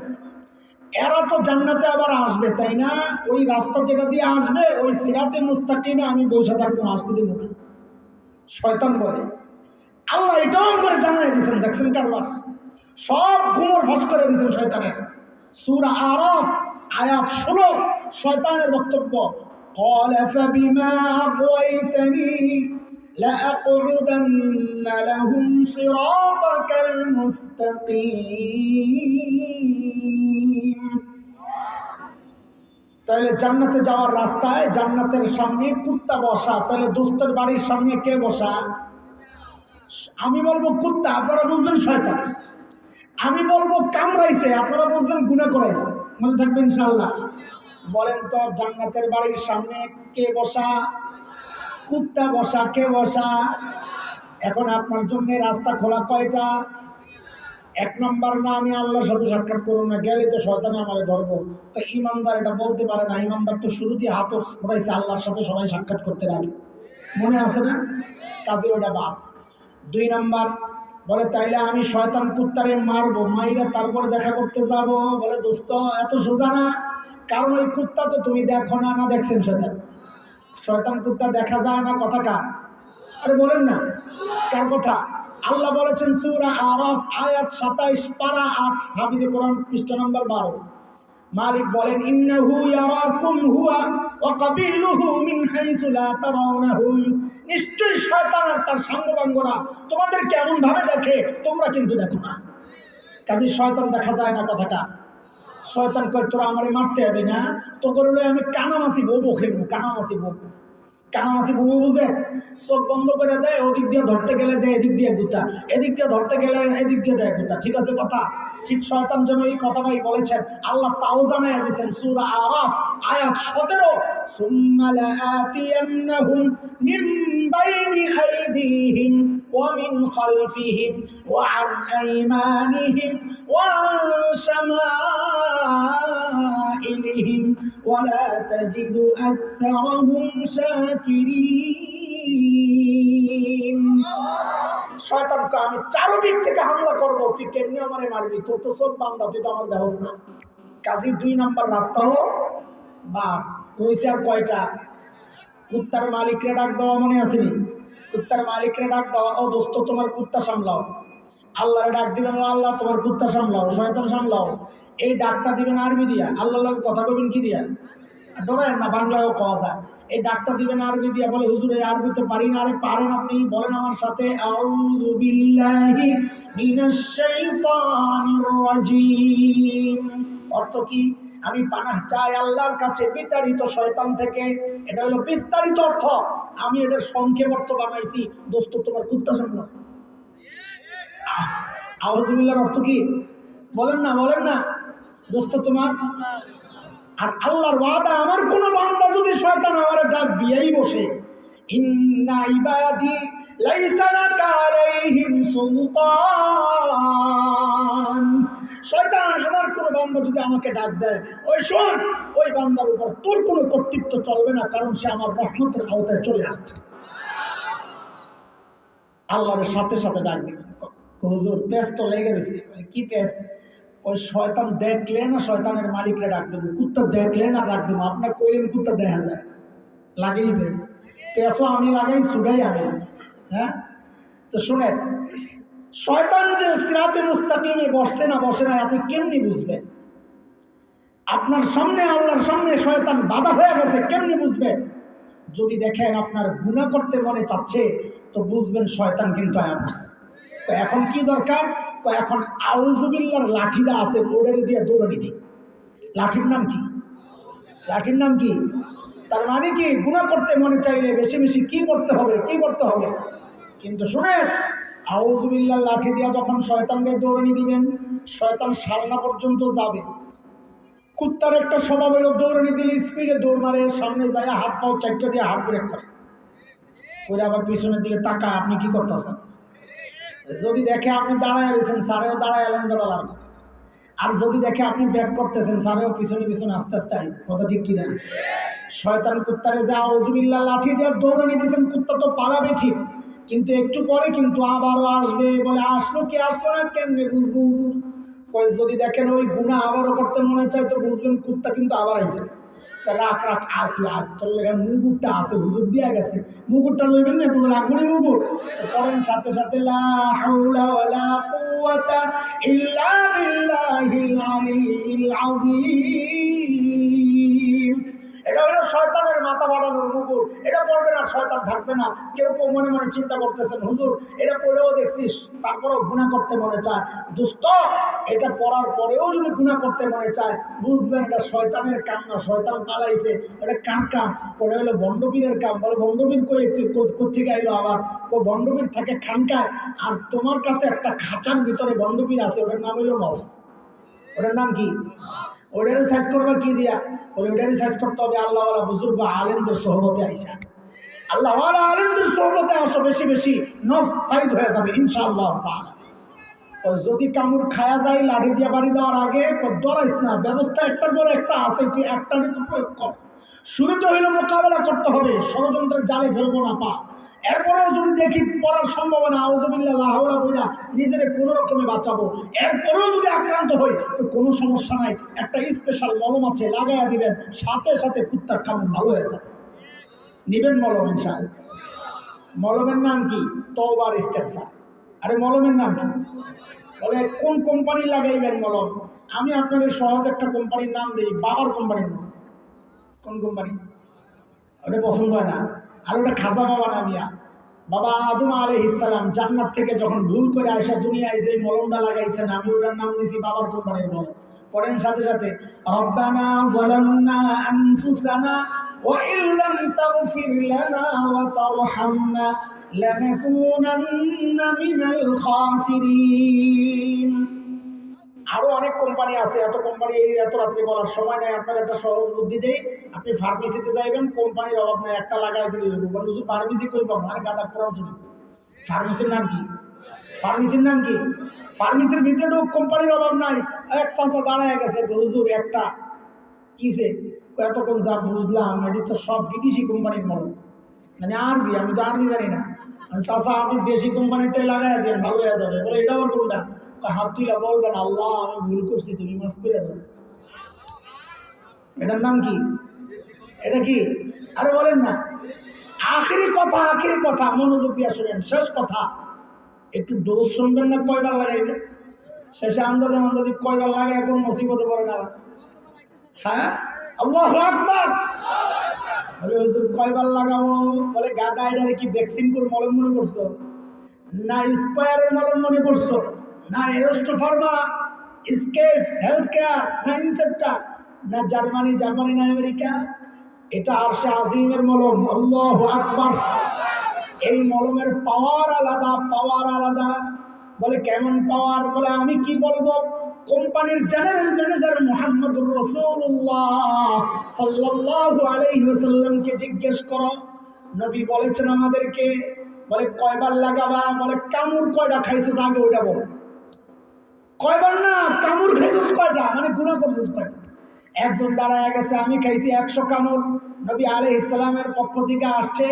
এরা তো জান্নাতে আবার আসবে, তাই না? ওই রাস্তা যেটা দিয়ে আসবে ওই সিরাতে মুস্তাকিমে আমি বসে থাকবো, আসতে দেবো না। শয়তান বলে, আল্লাহ এটাও করে জানাই দিয়েছেন। দেখছেন কারবার, সব গুমর ফাঁস করে দিয়েছেন শয়তানের। সূরা আরাফ আয়াত 16 শয়তানের বক্তব্য, قال فبما أغويتني لأقعدن لهم صراطك المستقيم। তাহলে জান্নাতে যাওয়ার রাস্তায় জান্নাতের সামনে কুত্তা বসা, তাহলে দোস্তের বাড়ির সামনে কে বসা? আমি বলবো কুত্তা, আপনারা বুঝবেন শয়তান। আমি বলবো কামড়াইছে, আপনারা বুঝবেন গুনাহ করাইছে। মনে থাকবে ইনশাআল্লাহ। বলেন তো জান্নাতের বাড়ির সামনে কে বসা? কুত্তা বসা। কে বসা? এখন আপনার জন্য রাস্তা খোলা কয়টা? 1 নম্বর, না আমি আল্লাহর সাথে সাক্ষাৎ করুন না, গেলে তো শয়তানে আমারে ধরবো। তো ইমানদার এটা বলতে পারে না। ইমানদার তো শুরুতেই হাত উঠাইছে, আল্লাহর সাথে সবাই সাক্ষাৎ করতে রাজি, মনে আছে না? কাজে ওটা বাদ। 2 নম্বর, বলে তাইলে আমি শয়তান কুত্তারে মারবো, মাইরা তারপরে দেখা করতে যাব। বলে দোস্ত এত সোজা না, কারণ ওই কুত্তা তো তুমি দেখো না। না দেখছেন শয়তান? শয়তান কুত্তা দেখা যায় না, কথা কার? আরে বলেন না, কার কথা? আল্লাহ বলেছেন সূরা আরাফ আয়াত 27 পারা 8 হাফিজে কোরআন পৃষ্ঠা নম্বর 12। মালিক বলেন, ইন্নাহু ইয়ারাকুম হুয়া ওয়া কাবিলুহু মিন হাইসু লা তারাউনাহুম। নিশ্চয়ই শয়তান আর তার সাঙ্গপাঙ্গরা তোমাদের কেমন ভাবে দেখে, তোমরা কিন্তু দেখো না। কাজে শয়তান দেখা যায় না, কথাটা। শয়তান কয় তোরা আমারে মারতে যাবি না, তো করলে আমি কানামাছি বউ খেলবো। কানামাছি বউ, কানামাছি বউ বুঝে? চোখ বন্ধ করে দেয়, ওদিক দিয়ে ধরতে গেলে দেয় এদিক দিয়ে গুতা, এদিক দিয়ে ধরতে গেলে এদিক দিয়ে দেয় গুতা। ঠিক আছে কথা? ঠিক শয়তান যেন এই কথাটাই বলেছেন। আল্লাহ তাও জানাইয়া দিয়েছেন সূরা আরাফ আয়াত 17, সুম্মা লাআতিয়ান্নাহুম মিন বাইনি আইদিহিম ওয়া মিন খালফিহিম ওয়া আন আইমানিহিম ওয়া আন শামাইলিহিম ওয়া লা তাজিদু আকসারাহুম শাকিরিন। শয়তানকে আমি চারদিক থেকে হামলা করবো, তুই কেমনি আমারে মারবি? তোর তো সব বান্দা, তুই তো আমার দেহস না। কাজী 2 নম্বর রাস্তা হোক বা রয়েছে আর কয়টা? কুত্তার মালিকরে ডাক দেওয়া, মনে আসেনি? কুত্তার মালিকরে ডাক দেওয়া, ও দোস্ত তোমার কুত্তা সামলাও। আল্লাহরে ডাক দিবেন, ও আল্লাহ তোমার কুত্তা সামলাও, শয়তান সামলাও। এই ডাকটা দিবেন আরবি দিয়া। আল্লাহর কথা বলবেন কি দিয়া? ডরায়েন না, বাংলায়ও কওয়া যায়। এই ডাকটা দিবেন আরবি দিয়া। বলে হুজুর এই আরবি তো পারি না। আরে পারেন আপনি, বলেন আমার সাথে, আউযু বিল্লাহি মিনাশ শাইতানির রাজিম। অর্থ কি? আমি পানাহ চাই আল্লাহর কাছে বিতাড়িত শয়তান থেকে। এটা হলো বিস্তারিত অর্থ, আমি এটার সংক্ষেপ অর্থ বানাইছি। দোস্ত তোমার কুত্তা সামলাও। আউযু বিল্লাহর অর্থ কি? বলেন না, বলেন না। দোস্ত তোমার। আর আল্লাহর ওয়াদা, আমার কোন বান্দা যদি শয়তান আমারে ডাক দিয়েই বসে, ইন্না ইবাদি লাইসা লাকা আলাইহিম সুলতান। শয়তান আমার কোন বান্দা যদি আমাকে ডাক দেয়, ওই শোন, ওই বান্দার উপর তোর কোনো কর্তৃত্ব চলবে না, কারণ সে আমার রহমতের আওতায় চলে আসছে। আল্লাহর সাথে সাথে ডাক দিবেন। হুজুর পেস তো লেগে রয়েছে। কি পেস? ওই শয়তান দেখলে না শয়তানের মালিকরে ডাক দেবো, কুত্তা দেখলে না ডাক দেবো। আপনার কইলেন কুত্তা দেখা যায়, লাগেই পেস। পেসও আমি লাগাই, সুডাই আমি। হ্যাঁ, তো শুনেন, শয়তান যে সিরাতে মুস্তাকিমে বসে না বসে না আপনি কেমনি বুঝবেন? আপনার সামনে, আল্লাহর সামনে শয়তান বাধা হয়ে গেছে, কেমনি বুঝবেন? যদি দেখেন আপনার গুনাহ করতে মনে চাচ্ছে তো বুঝবেন শয়তান কিন্তু আয়া পড়ছে। তো এখন কি দরকার? তো এখন আউযুবিল্লাহর লাঠিটা আছে, ওদের দিয়ে দৌড়ানি দিই। লাঠির নাম কি? লাঠির নাম কি? তার মানে কি, গুনাহ করতে মনে চাইলে বেশি বেশি কি করতে হবে? কি করতে হবে? কিন্তু শুনেন, আউযুবিল্লাহর লাঠি দিয়া যখন শয়তানকে দৌড়ানি দিবেন, শয়তান সামনা পর্যন্ত যাবে। কুত্তার একটা স্বভাব হলো দৌড়ানি দিলে স্পিডে দৌড় মারে, সামনে যায় হাত পাও চারটা দিয়ে হাত ব্রেক করে, করে আবার পিছনের দিকে তাকায় আপনি কি করতেছেন। যদি দেখে আপনি দাঁড়ায় রয়েছেন, সারেও দাঁড়ায় এলেন জড়া লাগবে। আর যদি দেখে আপনি ব্যাক করতেছেন, সারেও পিছনে পিছনে আস্তে আস্তে আইব। কথা ঠিক কিনা? শয়তান কুত্তারে যে আউযুবিল্লাহ লাঠি দিয়ে দৌড়ানি দিয়েছেন, কুত্তা তো পালাবে ঠিক, কিন্তু একটু পরে কিন্তু আবারও আসবে। বলে আসলো কি আসলো না, কেমনে বুঝবো হুজুর? যদি দেখেন ওই গুনাহ আবারও করতে মনে চায় তো বুঝবেন কুত্তা কিন্তু আবার আইছে। রাখ রাখ, আর তুই আর তোর লেগে মুগুরটা আছে, হুজুর দিয়া গেছে, মুগুরটা লইবেন না, একটু লাগবে মুগুর। তো পড়েন সাথে সাথে লা হাওলা ওয়ালা কুওয়াতা ইল্লা বিল্লাহিল আলিয়্যিল আযীম। এটা হলো শয়তানের মাথা বাড়ানোর মুগুর। এটা পড়বে না, শয়তান থাকবে না। কেউ কেউ মনে মনে চিন্তা করতেছেন, হুজুর এটা পড়েও দেখছিস তারপরেও গুনাহ করতে মনে চায়। দোস্ত, এটা পড়ার পরেও যদি গুনাহ করতে মনে চায় বুঝবেন এটা শয়তানের কাম না, শয়তান পালাইছে। এটা কার কাম? পড়ে হলো ভণ্ডবীরের কাম। বলে ভণ্ডবীর কোথেকে আইলো আবার? ভণ্ডবীর থাকে খানকায়, আর তোমার কাছে একটা খাঁচার ভিতরে ভণ্ডবীর আছে, ওটার নাম হইল নফস। ওটার নাম কি? ওটারে সাইজ করবে কি দিয়া? ওটারে সাইজ করতে হবে আল্লাহওয়ালা বুজুর্গ আলেমদের সোহবতে আইসা। আল্লাহওয়ালা আলেমদের সোহবতে আসো, বেশি বেশি নফস সাইজ হয়ে যাবে ইনশাআল্লাহ তাআলা। যদি কামড় খায়া যায় লাঠি দিয়ে বাড়ি দেওয়ার আগে ডরাইস না, ব্যবস্থা একটার পরে একটা আছে, তুই একটারই তো প্রয়োগ কর। শুরুতে হইলে মোকাবেলা করতে হবে, ষড়যন্ত্রের জালে ফেলবো না পা। এরপরেও যদি দেখি পড়ার সম্ভাবনা, আউযুবিল্লাহ লা হাওলা বইনা নিজেরে কোনো রকমে বাঁচাবো, এরপরেও যদি আক্রান্ত হই তো কোনো সমস্যা নাই, একটা স্পেশাল মলম আছে, লাগাইয়া দিবেন, সাথে সাথে কুত্তার কামড় ভালো হয়ে যাবে। নিবেন মলম ইনশাআল্লাহ। মলমের নাম কি? তওবা আর ইস্তেগফার। আরে মলমের নাম কি? বলে কোন কোম্পানি লাগাইবেন মলম? আমি আপনাদের সহজ একটা কোম্পানির নাম দিই, বাবার কোম্পানির মলম। কোন কোম্পানি? ওটা পছন্দ হয় না। আর ওটা খাজা বাবা নামিয়া, বাবা আদম আলাইহিস সালাম জান্নাত থেকে যখন ভুল করে আয়সা দুনিয়ায় যে মলমটা লাগাইছেন, আমি ওটার নাম দিয়েছি বাবার কোম্পানির মলম। পড়েন সাথে সাথে, রব্বানা যালামনা আনফুসানা ওয়া ইল্লাম তাগফির লানা ওয়া তারহামনা লানাকুনান্না মিনাল খাসিরিন। আরো অনেক কোম্পানি আছে, এত কোম্পানি এত রাত্রে বলার সময় নাই। আপনার একটা সহজ বুদ্ধি দেই, আপনি ফার্মেসিতে যাইবেন, কোম্পানির অভাব নাই, একটা লাগাই দিলে বলে হুজুর ফার্মেসি করবো, মানে গাদা কোরআন শরীফ। ফার্মেসির নাম কি? ফার্মেসির নাম কি? ফার্মেসির ভিতরে কোম্পানির অভাব নাই। এক চাচা দাঁড়ায় গেছে, হুজুর একটা কিসে? এতক্ষণ যা বুঝলাম এটি তো সব বিদেশি কোম্পানির মলম, মানে আরবি, আমি তো আরবি জানি না। চাচা আপনি দেশি কোম্পানিরটাই লাগাই দেন, ভালো হয়ে যাবে। বলে এটা আবার কোনটা? হাত তুইলা বলবেন আল্লাহ আমি ভুল করছি, তুমি মাফ করে দাও। এটার নাম কি? এটা কি? আরে বলেন না। আখেরি কথা, আখেরি কথা, মনোযোগ দিয়ে শুনেন, শেষ কথা। একটু ডোজ শুনবেন না, কয়বার লাগাইবে? শেষে আন্দাজে আন্দাজে কয়বার লাগাই এখন মুসিবতে পড়েন আবার। হ্যাঁ, আল্লাহু আকবার। বলে হুজুর কয়বার লাগাবো? বলে গাদা, এটারে কি ভ্যাকসিন করে মলম মনে করছো? না স্কয়ারের মলম মনে করছো? না এরোস্টো ফার্মা, স্কেপ হেলথ কেয়ার, না ইনসেপ্টা, না জার্মানি না আমেরিকা? এটা আরশে আজিমের মলম। আল্লাহু আকবার। এই মলমের পাওয়ার আলাদা, পাওয়ার আলাদা। বলে কেমন পাওয়ার? বলে আমি কি বলবো, কোম্পানির জেনারেল ম্যানেজার মুহাম্মদুর রাসূলুল্লাহ সাল্লাল্লাহু আলাইহি ওয়াসাল্লামকে জিজ্ঞেস করো, নবী বলেছেন আমাদেরকে। বলে কয়বার লাগাবা? বলে কামড় কয়টা খাইছো আগে ওইটা বল। কয়বার না, কামড় খাইছিস কয়টা, মানে গুনাহ করছিস কয়টা? একজন দাঁড়ায় গেছে, আমি খাইছি 100 কামড়। নবী আলাইহিস সালামের পক্ষ থেকে আসছে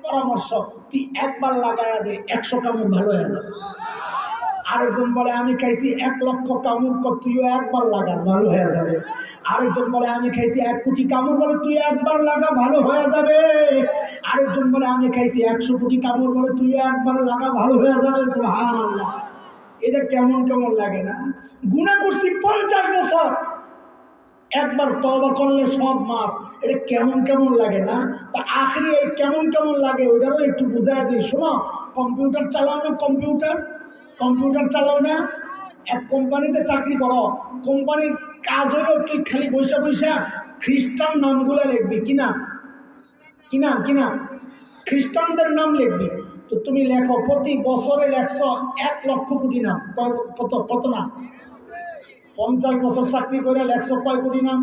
পরামর্শ, তুই একবার লাগায়া দে, 100 কামড় ভালো হয়ে যাবে। আরেকজন বলে আমি খাইছি 1 লক্ষ কামড়, তুইও একবার লাগা, ভালো হয়ে যাবে। আরেকজন বলে আমি খাইছি 1 কোটি কামড়, বলে তুই একবার লাগা, ভালো হয়ে যাবে। আরেকজন বলে আমি খাইছি 100 কোটি কামড়, বলে তুইও একবার লাগা, ভালো হয়ে যাবে। সুবহানাল্লাহ। এটা কেমন কেমন লাগে না? গুনাহ করছি 50 বছর, একবার তওবা করলে সব মাফ। এটা কেমন কেমন লাগে না? তা আখরি এই কেমন কেমন লাগে ওইটারও একটু বুঝাইয়া দিই। শোনো, কম্পিউটার চালাও না? কম্পিউটার চালাও না? এক কোম্পানিতে চাকরি করো, কোম্পানির কাজ হলো তুই খালি বৈশা বৈশা খ্রিস্টান নামগুলো লিখবি। কিনা খ্রিস্টানদের নাম লিখবি। তো তুমি লেখো, প্রতি বছরে লেখছো 1,00,000 কোটি নাম। কত নাম? 50 বছর চাকরি করে লেখছো কয় কোটি নাম?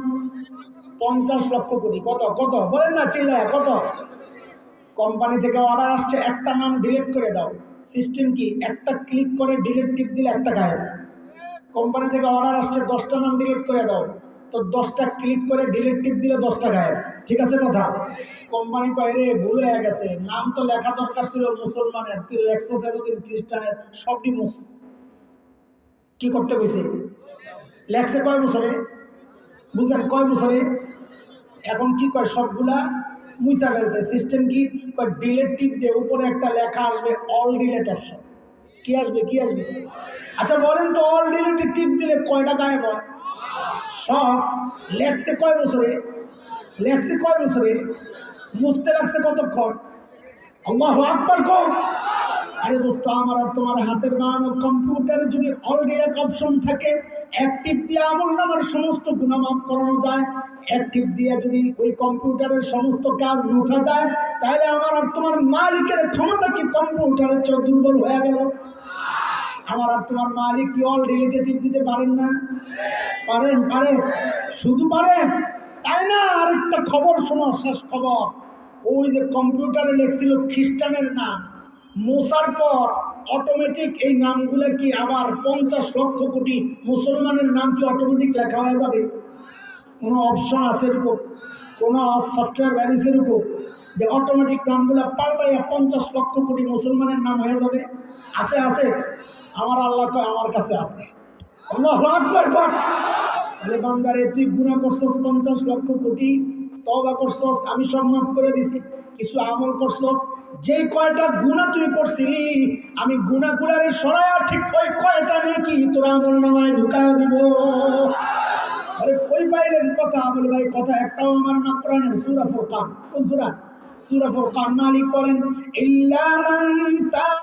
50 লক্ষ কোটি। কত বলেন না চিল্লায়, কত? কোম্পানি থেকে অর্ডার আসছে, একটা নাম ডিলিট করে দাও। সিস্টেম কি? একটা ক্লিক করে ডিলিট টিপ দিলে একটা গায়েব। কোম্পানি থেকে অর্ডার আসছে 10টা নাম ডিলিট করে দাও, তো 10টা ক্লিক করে ডিলিট টিপ দিলে 10টা গায়েব। ঠিক আছে কথা? কোম্পানি কয় রে ভুল হয়ে গেছে, নাম তো লেখা দরকার ছিল মুসলমানের, তুই লেখছস এতদিন খ্রিস্টানের, সবটি মুস। কি করতে কইছে? লেখছে কয় বছরে? বুঝলেন কয় বছরে? এখন কি কয়, সবগুলা মুছা ফেলতে। সিস্টেম কি কয়? ডিলিট টিপ দিয়ে উপরে একটা লেখা আসবে, অল ডিলিট অপশন। কি আসবে? আচ্ছা বলেন তো, অল ডিলিট টিপ দিলে কয়টা গায়েব হয়? সব। লেখছে কয় বছরে? মুছতে লাগছে কতক্ষণ? আল্লাহু আকবার কও। আরে দোস্ত, আমার আর তোমার হাতের বানানো কম্পিউটারে যদি অল ডিলিট অপশন থাকে, এক টিপ দিয়ে আমলনামার সমস্ত গুনাহ মাফ করানো যায়। এক টিপ দিয়ে যদি ওই কম্পিউটারের সমস্ত কাজ মোছা যায়, তাহলে আমার আর তোমার মালিকের ক্ষমতা কি কম্পিউটারের চেয়ে দুর্বল হয়ে গেল? আমার আর তোমার মালিক কি অল ডিলিটে টিপ দিতে পারেন না? পারেন, শুধু পারেন তাই না? আরেকটা খবর শোনো, শেষ খবর। ওই যে কম্পিউটারে লেখছিল খ্রিস্টানের নাম, মোছার পর অটোমেটিক এই নামগুলো কি আবার 50 লক্ষ কোটি মুসলমানের নাম কি অটোমেটিক লেখা হয়ে যাবে? কোনো অপশন আছে এরকম? কোনো সফটওয়্যার বেরিয়েছে এরকম যে অটোমেটিক নামগুলো পাল্টাইয়া 50 লক্ষ কোটি মুসলমানের নাম হয়ে যাবে? আছে। আমার আল্লাহ কয় আমার কাছে আছে। আল্লাহু আকবার কর। আরে বান্দারে, তুই গুনাহ করছস 50 লক্ষ কোটি, তওবা করছস, আমি সব মাফ করে দিছি। কিছু আমল করছস, যে কয়টা গুনাহ তুই করছিলি, আমি গুনাহগুলারে সরায়া ঠিক ওই কয়টা নেকি তোর আমলনামায় ঢুকায়া দিব। আরে কই পাইলেন কথা? বলে ভাই কথা একটাও আমার না কোরআনের সূরা ফুরকান। কোন সূরা? সূরা ফুরকান। মালিক বলেন, ইল্লা মান